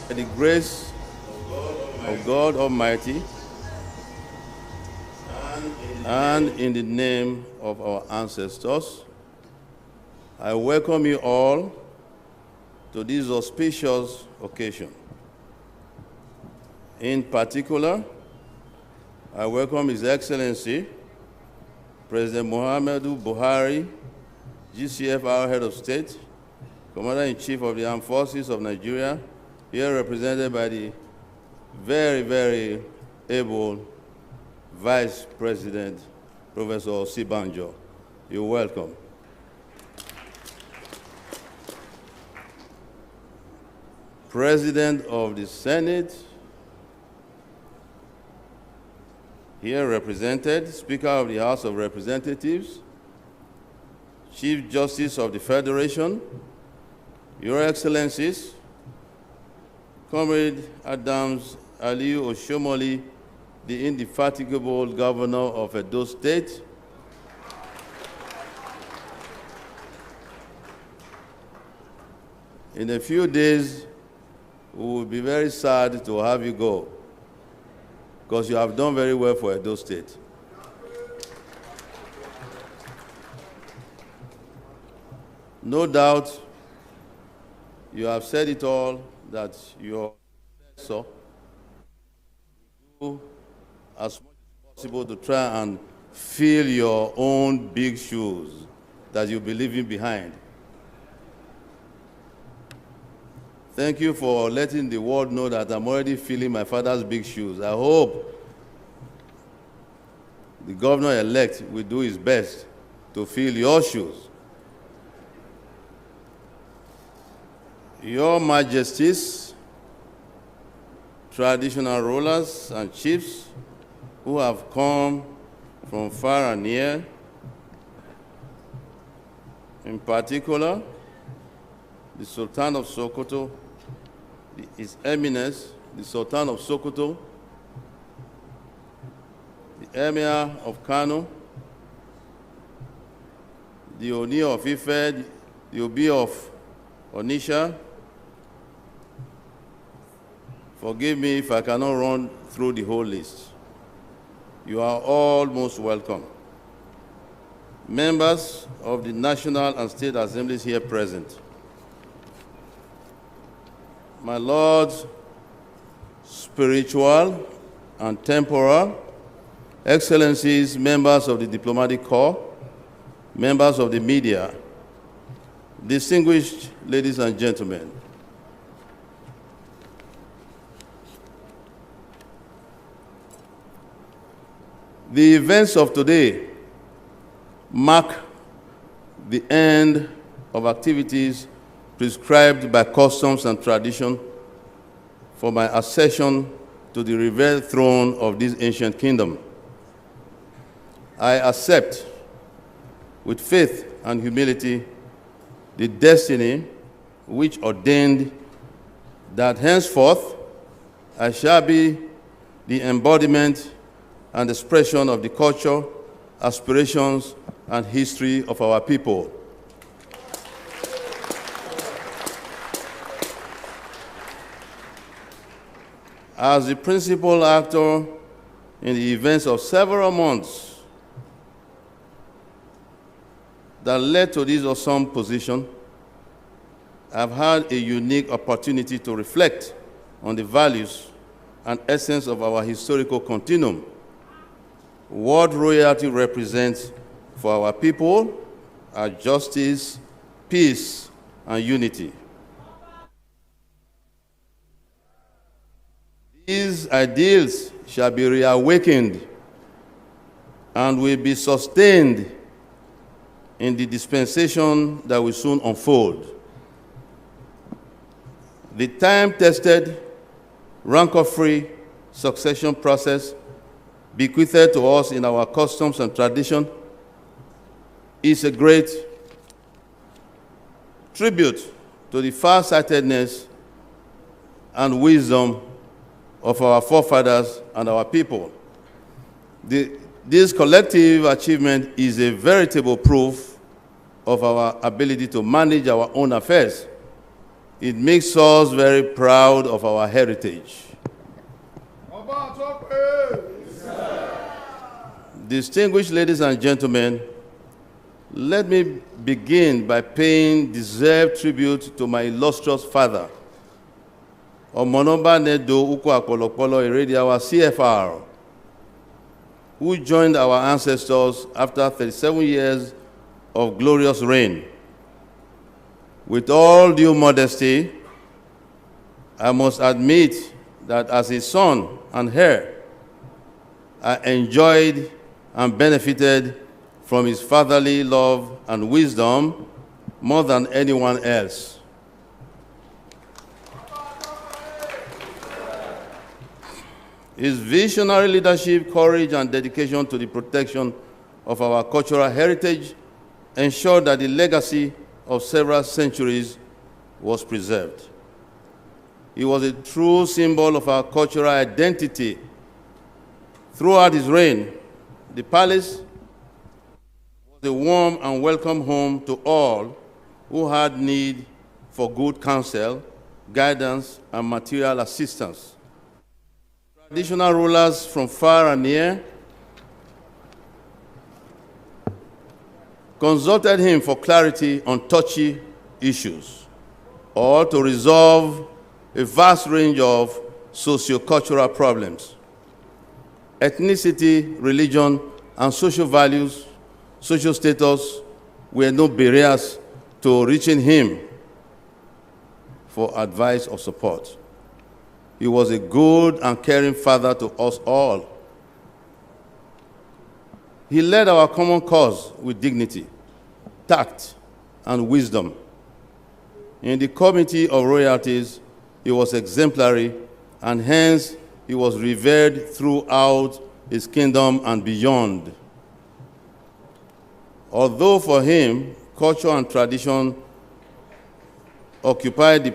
By the grace of God Almighty and in the name of our ancestors, I welcome you all to this auspicious occasion. In particular, I welcome His Excellency, President Muhammadu Buhari, GCF, our Head of State, Commander-in-Chief of the Armed Forces of Nigeria, here represented by the very, very able Vice President, Professor Osibanjo. You're welcome. President of the Senate, here represented, Speaker of the House of Representatives, Chief Justice of the Federation, Your Excellencies, Comrade Adams Aliyu Oshomoli, the indefatigable Governor of Edo State, in a few days, we will be very sad to have you go, because you have done very well for Edo State. No doubt, you have said it all, that your successor will do as much as possible to try and fill your own big shoes that you'll be leaving behind. Thank you for letting the world know that I'm already filling my father's big shoes. I hope the governor-elect will do his best to fill your shoes. Your Majesties, traditional rulers and chiefs who have come from far and near, in particular, the Sultan of Sokoto, His Eminence, the Sultan of Sokoto, the Emir of Kano, the Oni of Ife, the Obi of Onisha. Forgive me if I cannot run through the whole list. You are all most welcome. Members of the National and State Assemblies here present, my lords, spiritual and temporal, excellencies, members of the diplomatic corps, members of the media, distinguished ladies and gentlemen. The events of today mark the end of activities prescribed by customs and tradition for my accession to the revered throne of this ancient kingdom. I accept with faith and humility the destiny which ordained that henceforth I shall be the embodiment and expression of the culture, aspirations, and history of our people. As the principal actor in the events of several months that led to this awesome position, I've had a unique opportunity to reflect on the values and essence of our historical continuum, what royalty represents for our people are justice, peace, and unity. These ideals shall be reawakened and will be sustained in the dispensation that will soon unfold. The time-tested, rancor-free succession process bequeathed to us in our customs and tradition is a great tribute to the far-sightedness and wisdom of our forefathers and our people. This collective achievement is a veritable proof of our ability to manage our own affairs. It makes us very proud of our heritage. Distinguished ladies and gentlemen, let me begin by paying deserved tribute to my illustrious father, Omonoba Nedo Ukwu-Akpolokpolo Irediawa CFR, who joined our ancestors after 37 years of glorious reign. With all due modesty, I must admit that as a son and heir, I enjoyed and benefited from his fatherly love and wisdom more than anyone else. His visionary leadership, courage, and dedication to the protection of our cultural heritage ensured that the legacy of several centuries was preserved. He was a true symbol of our cultural identity. Throughout his reign, the palace was a warm and welcome home to all who had need for good counsel, guidance, and material assistance. Traditional rulers from far and near consulted him for clarity on touchy issues or to resolve a vast range of socio-cultural problems. Ethnicity, religion, and social values, social status were no barriers to reaching him for advice or support. He was a good and caring father to us all. He led our common cause with dignity, tact, and wisdom. In the committee of royalties, he was exemplary, and hence he was revered throughout his kingdom and beyond. Although for him, culture and tradition occupied the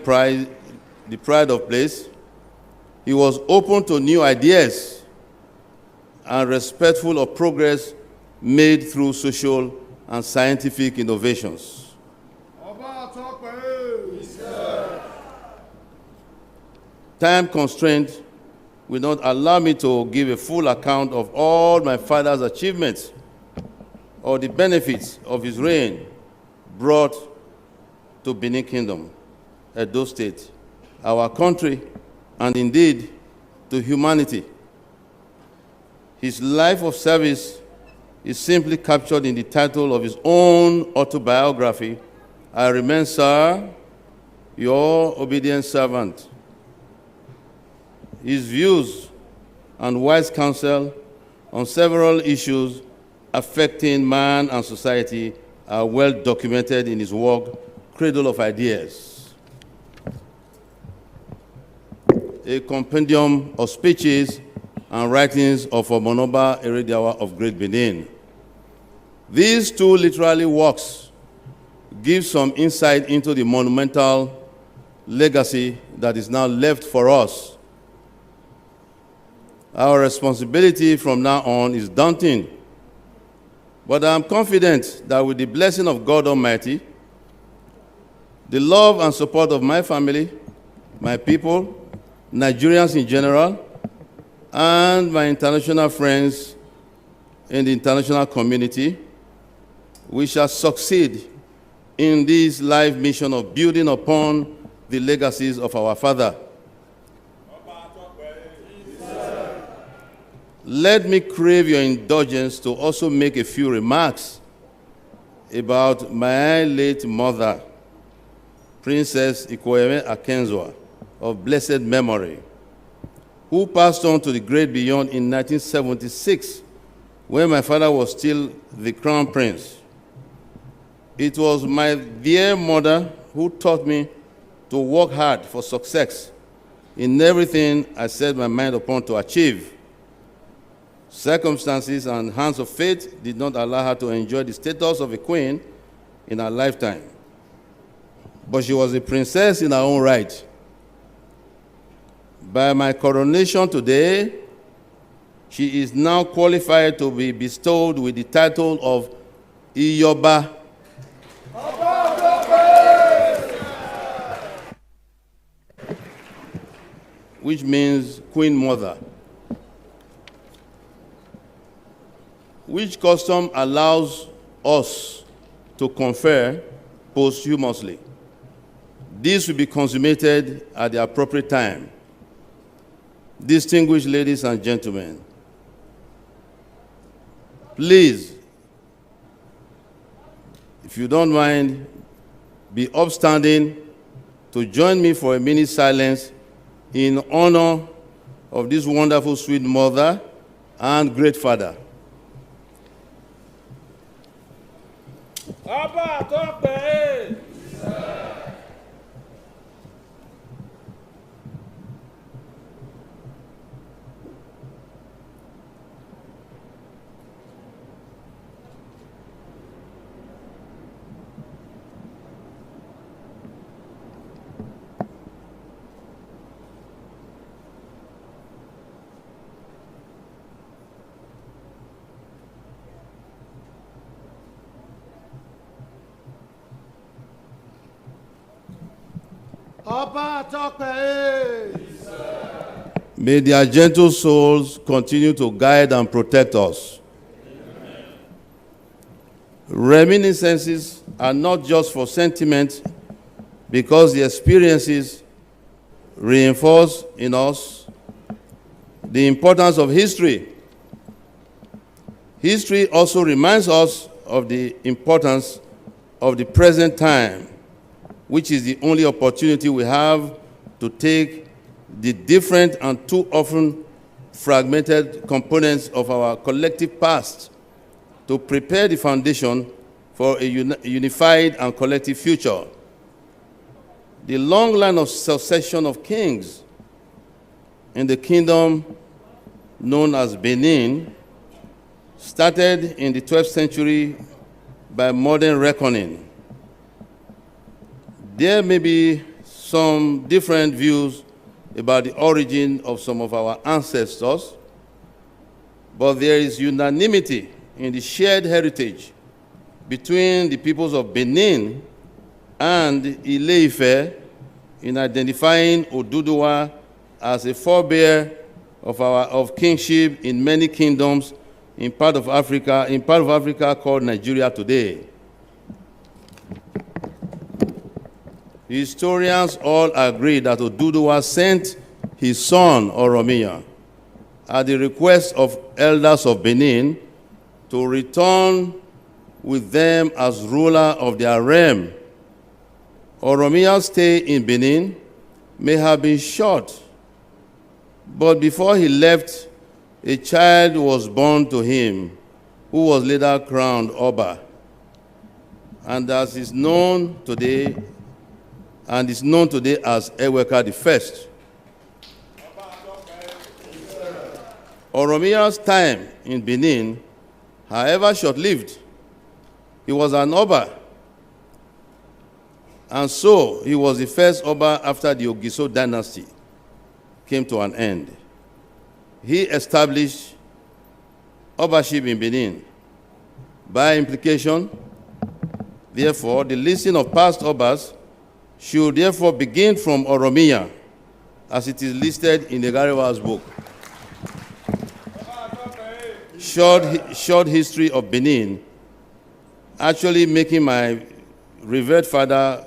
pride of place, he was open to new ideas and respectful of progress made through social and scientific innovations. Time constraint will not allow me to give a full account of all my father's achievements or the benefits of his reign brought to Benin Kingdom, Edo State, our country, and indeed to humanity. His life of service is simply captured in the title of his own autobiography, I Remain, Sir, Your Obedient Servant. His views and wise counsel on several issues affecting man and society are well documented in his work, Cradle of Ideas, a compendium of speeches and writings of Omonoba Erediawa of Great Benin. These two literary works give some insight into the monumental legacy that is now left for us. Our responsibility from now on is daunting, but I am confident that with the blessing of God Almighty, the love and support of my family, my people, Nigerians in general, and my international friends in the international community, we shall succeed in this life mission of building upon the legacies of our father. Let me crave your indulgence to also make a few remarks about my late mother, Princess Ikoyeme Akenzwa, of blessed memory, who passed on to the great beyond in 1976, when my father was still the crown prince. It was my dear mother who taught me to work hard for success in everything I set my mind upon to achieve. Circumstances and hands of fate did not allow her to enjoy the status of a queen in her lifetime. But she was a princess in her own right. By my coronation today, she is now qualified to be bestowed with the title of Iyoba, which means Queen Mother, which custom allows us to confer posthumously. This will be consummated at the appropriate time. Distinguished ladies and gentlemen, please, if you don't mind, be upstanding to join me for a minute silence in honor of this wonderful sweet mother and great father. May their gentle souls continue to guide and protect us. Amen. Reminiscences are not just for sentiment, because the experiences reinforce in us the importance of history. History also reminds us of the importance of the present time, which is the only opportunity we have to take the different and too often fragmented components of our collective past to prepare the foundation for a unified and collective future. The long line of succession of kings in the kingdom known as Benin started in the 12th century by modern reckoning. There may be some different views about the origin of some of our ancestors, but there is unanimity in the shared heritage between the peoples of Benin and Ile-Ife in identifying Oduduwa as a forebear of kingship in many kingdoms in part of Africa called Nigeria today. Historians all agree that Oduduwa sent his son Oromiyan at the request of elders of Benin to return with them as ruler of their realm. Oromiyan's stay in Benin may have been short, but before he left, a child was born to him who was later crowned Oba, and is known today as Eweka I. Oromiyan's time in Benin, however short-lived, he was an Oba, and so he was the first Oba after the Ogiso dynasty came to an end. He established Obaship in Benin. By implication, therefore, the listing of past Obas should therefore begin from Oromiyan, as it is listed in the Gariwa's book. Short history of Benin, actually making my revered father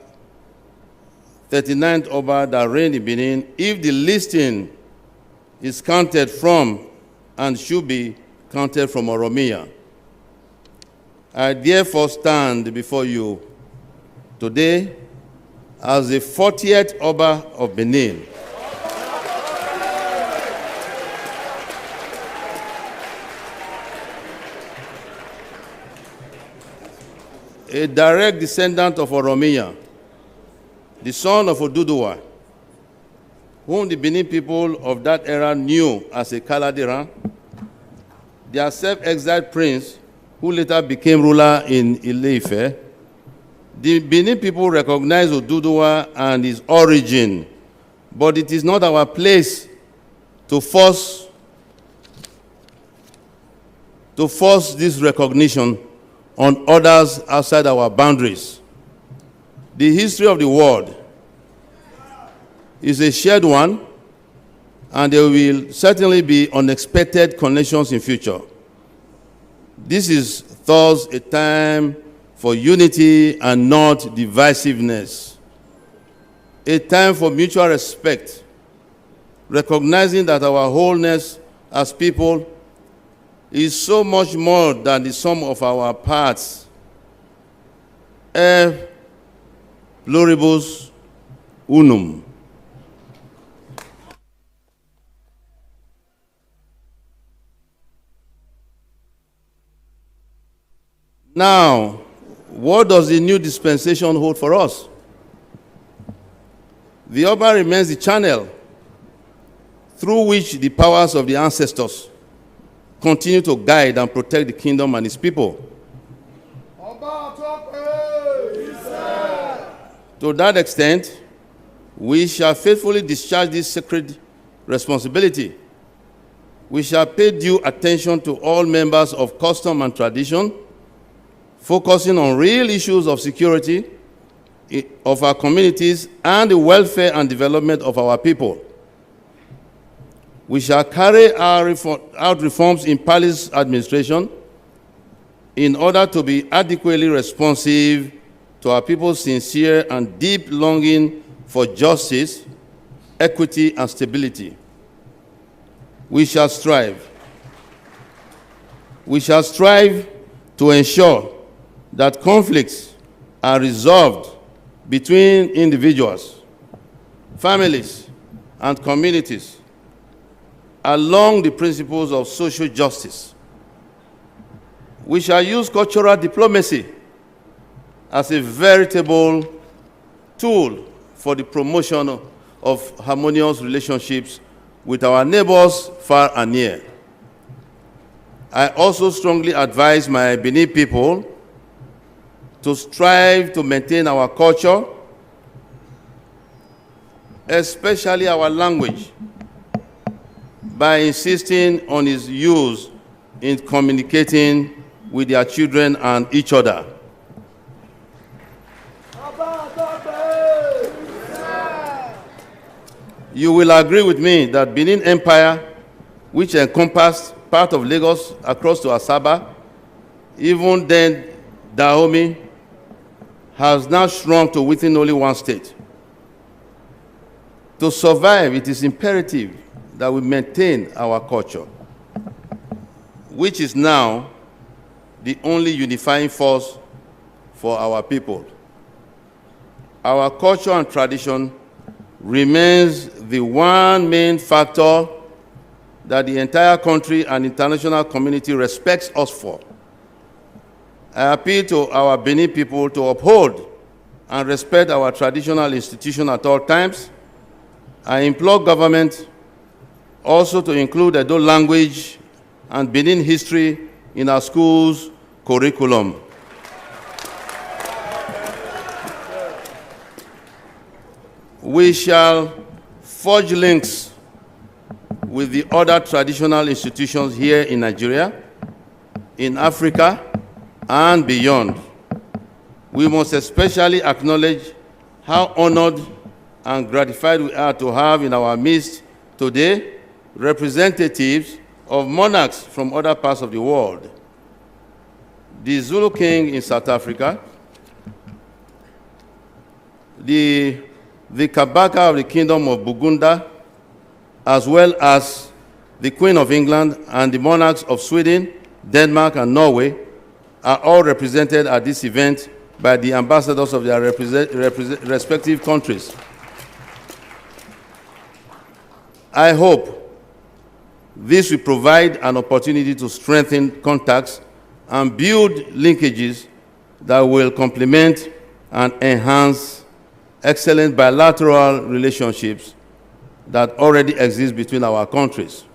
39th Oba that reigned in Benin, if the listing is counted from and should be counted from Oromiyan. I therefore stand before you today as the 40th Oba of Benin. A direct descendant of Oromiyan, the son of Oduduwa, whom the Benin people of that era knew as a Kaladiran, their self-exiled prince, who later became ruler in Ile-Ife. The Benin people recognize Oduduwa and his origin, but it is not our place to force this recognition on others outside our boundaries. The history of the world is a shared one, and there will certainly be unexpected connections in future. This is thus a time for unity and not divisiveness, a time for mutual respect, recognizing that our wholeness as people is so much more than the sum of our parts. E pluribus unum. Now, what does the new dispensation hold for us? The Oba remains the channel through which the powers of the ancestors continue to guide and protect the kingdom and its people. To that extent, we shall faithfully discharge this sacred responsibility. We shall pay due attention to all members of custom and tradition, focusing on real issues of security of our communities and the welfare and development of our people. We shall carry out reforms in palace administration in order to be adequately responsive to our people's sincere and deep longing for justice, equity, and stability. We shall strive. We shall strive to ensure that conflicts are resolved between individuals, families, and communities along the principles of social justice. We shall use cultural diplomacy as a veritable tool for the promotion of harmonious relationships with our neighbors far and near. I also strongly advise my Benin people to strive to maintain our culture, especially our language, by insisting on its use in communicating with their children and each other. You will agree with me that Benin Empire, which encompassed part of Lagos across to Asaba, even then Dahomey, has now shrunk to within only one state. To survive, it is imperative that we maintain our culture, which is now the only unifying force for our people. Our culture and tradition remains the one main factor that the entire country and international community respects us for. I appeal to our Benin people to uphold and respect our traditional institution at all times. I implore government also to include Edo language and Benin history in our schools' curriculum. We shall forge links with the other traditional institutions here in Nigeria, in Africa, and beyond. We must especially acknowledge how honored and gratified we are to have in our midst today representatives of monarchs from other parts of the world. The Zulu King in South Africa, the Kabaka of the Kingdom of Bugunda, as well as the Queen of England and the monarchs of Sweden, Denmark, and Norway are all represented at this event by the ambassadors of their respective countries. I hope this will provide an opportunity to strengthen contacts and build linkages that will complement and enhance excellent bilateral relationships that already exist between our countries.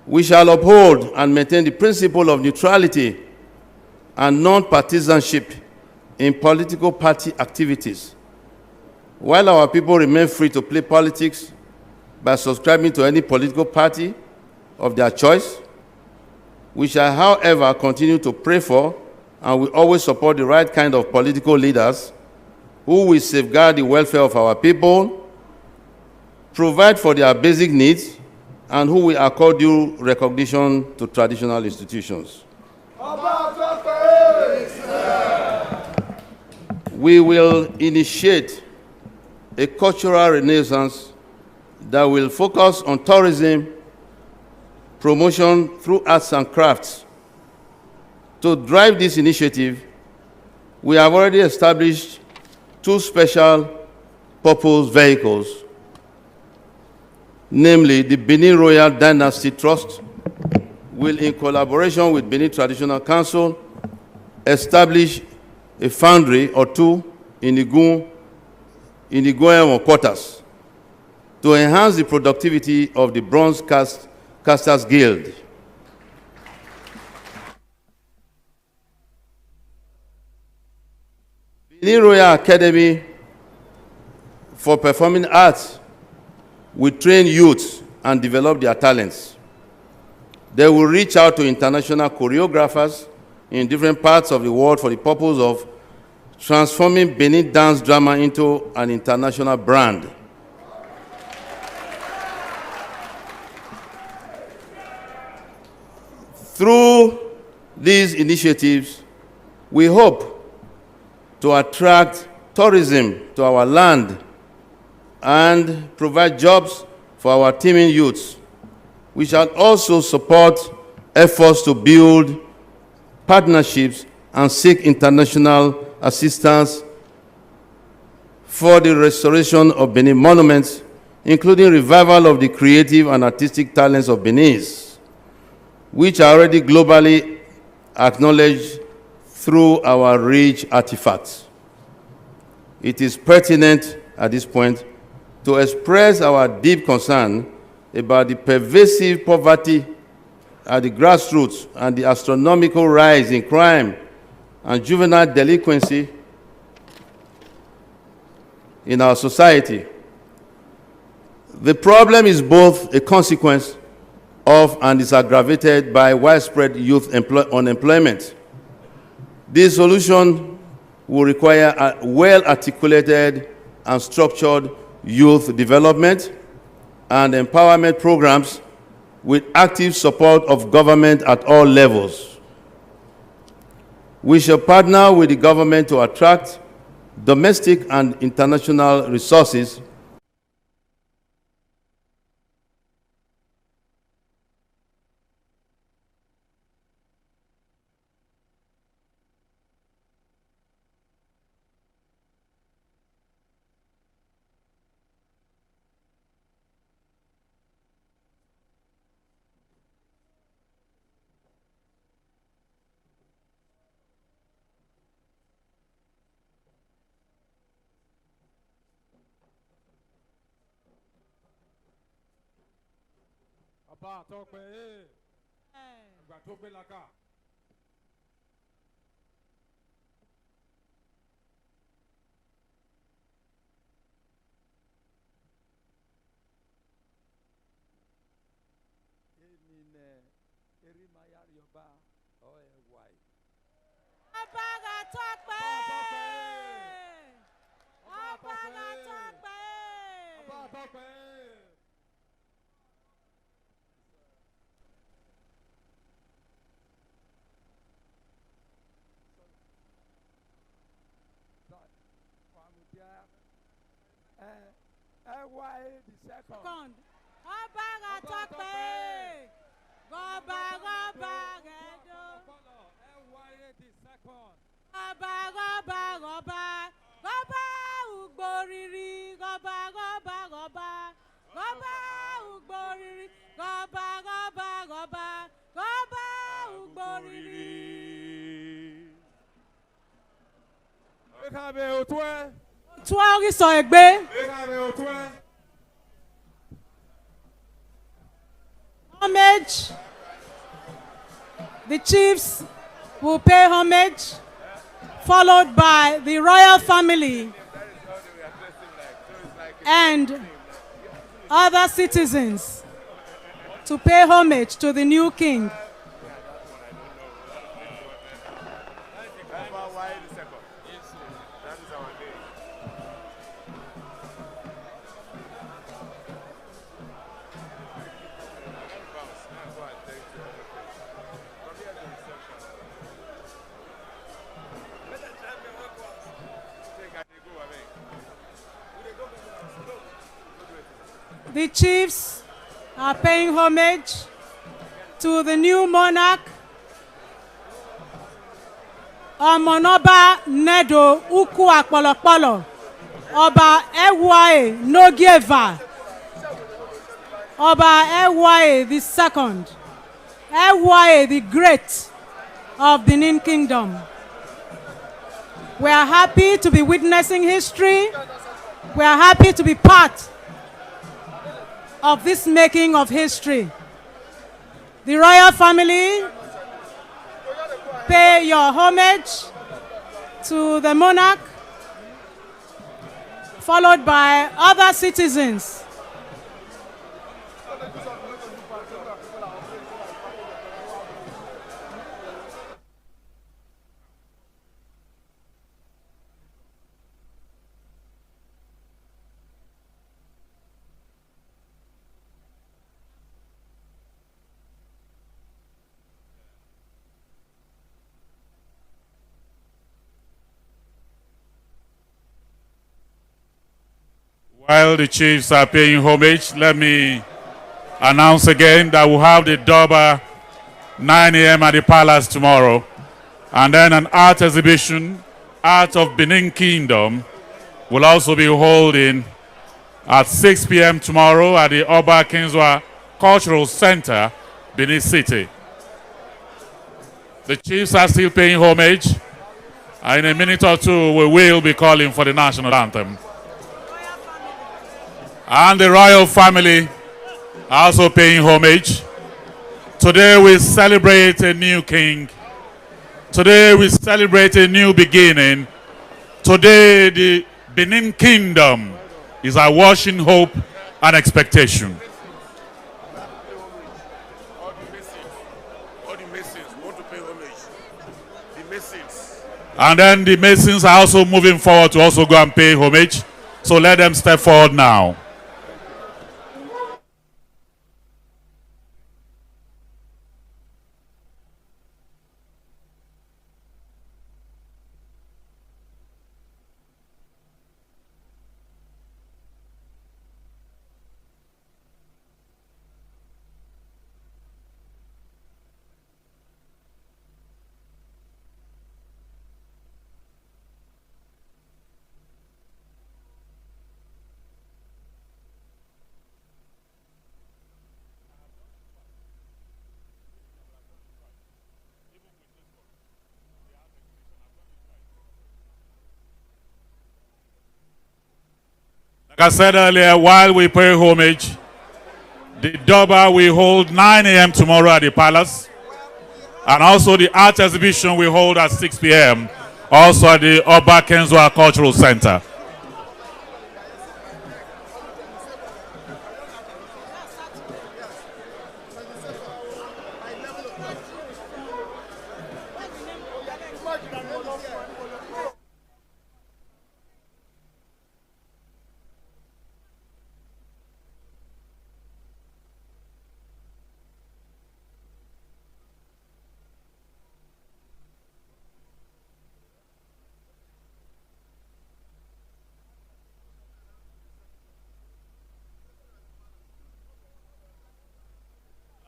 We shall uphold and maintain the principle of neutrality and non-partisanship in political party activities. While our people remain free to play politics by subscribing to any political party of their choice, we shall, however, continue to pray for and will always support the right kind of political leaders who will safeguard the welfare of our people, provide for their basic needs, and who will accord due recognition to traditional institutions. We will initiate a cultural renaissance that will focus on tourism, promotion through arts and crafts. To drive this initiative, we have already established 2 special purpose vehicles, namely the Benin Royal Dynasty Trust will, in collaboration with Benin Traditional Council, establish a foundry or 2 in Igoyan quarters to enhance the productivity of the Bronze Casters Guild. Benin Royal Academy for Performing Arts will train youths and develop their talents. They will reach out to international choreographers in different parts of the world for the purpose of transforming Benin dance drama into an international brand. Through these initiatives, we hope to attract tourism to our land and provide jobs for our teeming youths. We shall also support efforts to build partnerships and seek international assistance for the restoration of Benin monuments, including revival of the creative and artistic talents of Beninese, which are already globally acknowledged through our rich artifacts. It is pertinent at this point to express our deep concern about the pervasive poverty at the grassroots and the astronomical rise in crime and juvenile delinquency in our society. The problem is both a consequence of and is aggravated by widespread youth unemployment. This solution will require a well-articulated and structured youth development and empowerment programs with active support of government at all levels. We shall partner with the government to attract, domestic and international resources Second. Ọba Atọ́pẹ́. Gọba gọba gẹ̀dọ̀. Gọba gọba gọba. Gọba ugboriri. Gọba gọba gọba. Gọba ugboriri. Gọba gọba gọba. Gọba ugboriri. Otu orí sọ ẹgbẹ́. Homage. The chiefs will pay homage, followed by the royal family and other citizens to pay homage to the new king. The chiefs are paying homage to the new monarch, Ọmọnọba Nedo Ukwu Akpọlọkpọlọ, Ọba Ewae Nogieva, Ọba Ewae the second, Ewae the Great of Benin Kingdom. We are happy to be witnessing history. We are happy to be part of this making of history. The royal family, pay your homage to the monarch, followed by other citizens. While the chiefs are paying homage, let me announce again that we'll have the Durbar 9 a.m. at the palace tomorrow. And then an art exhibition, Art of Benin Kingdom, will also be holding at 6 p.m. tomorrow at the Oba Kinswa Cultural Center, Benin City. The chiefs are still paying homage. In a minute or two, we will be calling for the national anthem. And the royal family are also paying homage. Today we celebrate a new king. Today we celebrate a new beginning. Today the Benin Kingdom is our washing hope and expectation. All the Masons want to pay homage. The Masons. And then the Masons are also moving forward to also go and pay homage. So let them step forward now. Like I said earlier, while we pay homage, the Durbar will hold 9 a.m. tomorrow at the palace. And also the art exhibition we hold at 6 p.m. also at the Oba Kenzwa Cultural Center.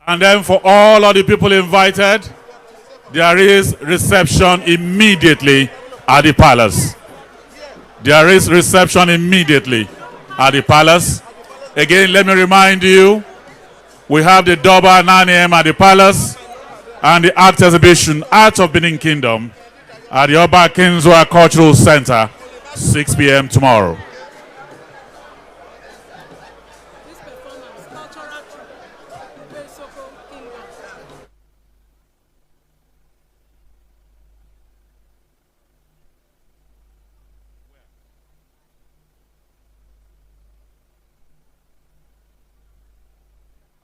And then for all of the people invited, there is reception immediately at the palace. There is reception immediately at the palace. Again, let me remind you, we have the Durbar 9 a.m. at the palace and the art exhibition, Art of Benin Kingdom, at the Oba Kenzwa Cultural Center, 6 p.m. tomorrow.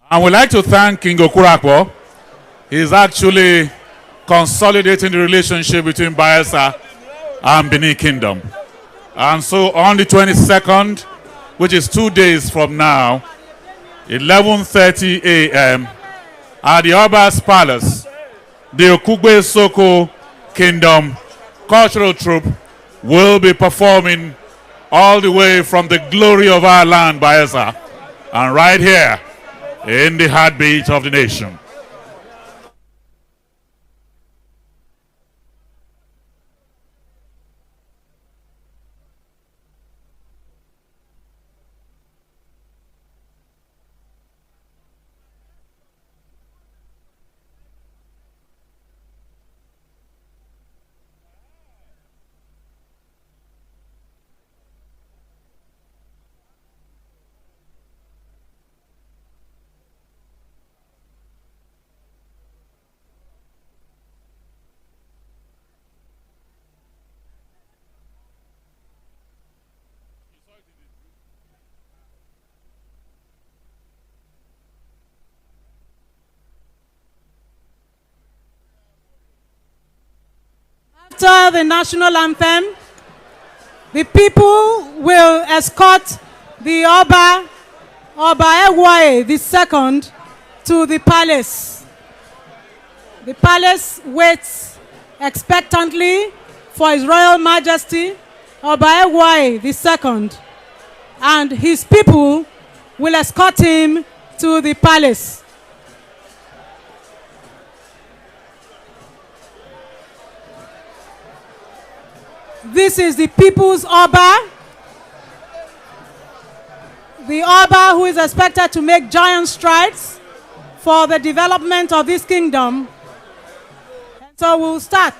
And we'd like to thank King Okurakpo. He's actually consolidating the relationship between Bayelsa and Benin Kingdom. And so on the 22nd, which is 2 days from now, 11:30 a.m. at the Oba's Palace, the Okugbe Soko Kingdom Cultural Troupe will be performing all the way from the glory of our land, Bayelsa, and right here in the heartbeat of the nation. After the national anthem, the people will escort the Oba Egwaye II to the palace. The palace waits expectantly for His Royal Majesty Oba Egwaye II, and his people will escort him to the palace. This is the people's Oba, the Oba who is expected to make giant strides for the development of this kingdom. And so we'll start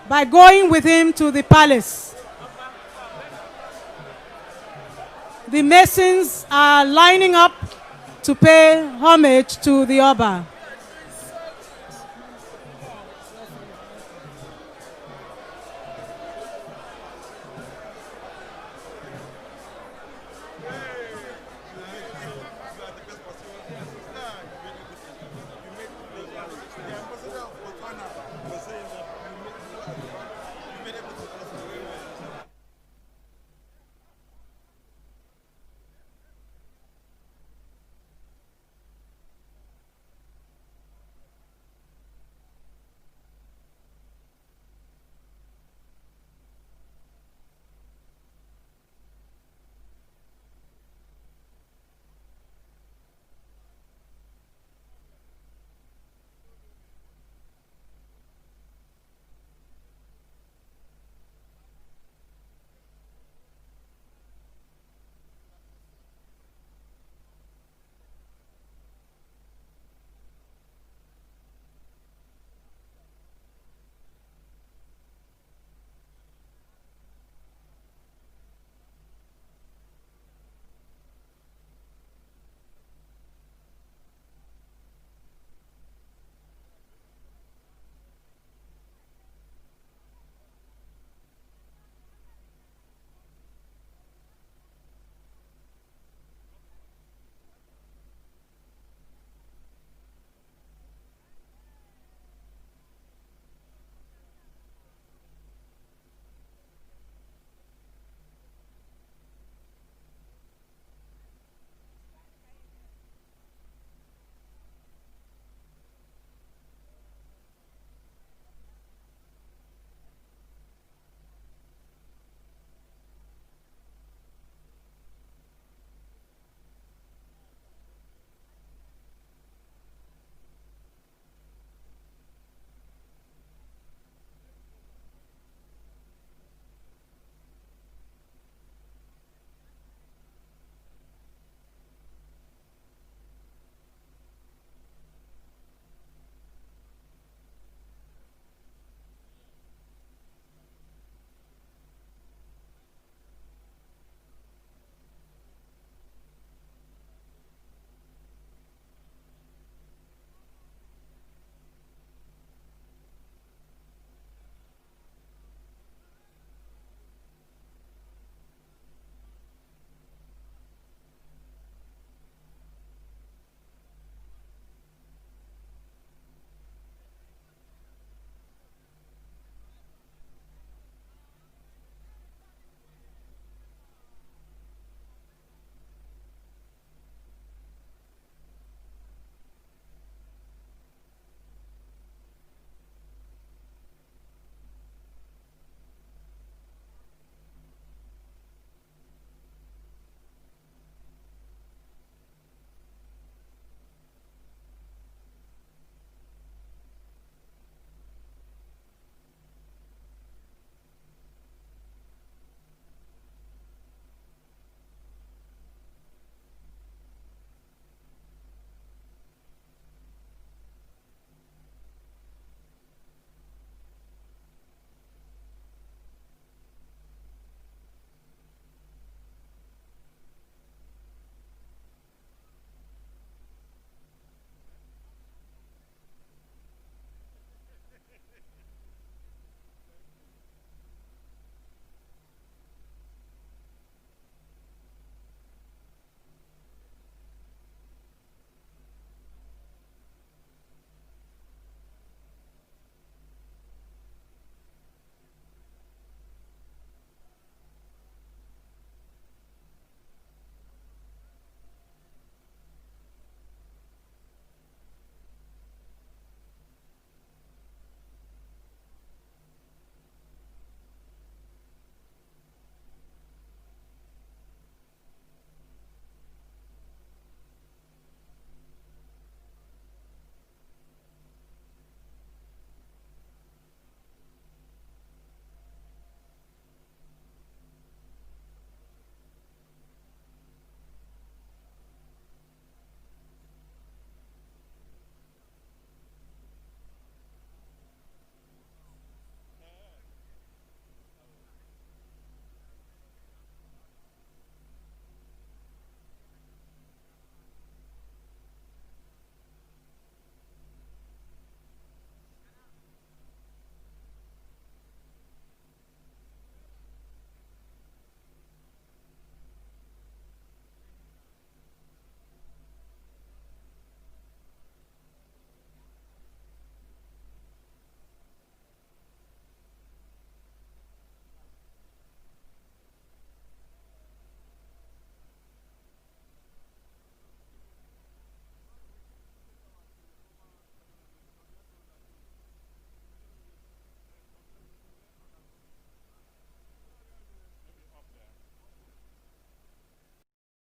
by going with him to the palace. The masons are lining up to pay homage to the Oba.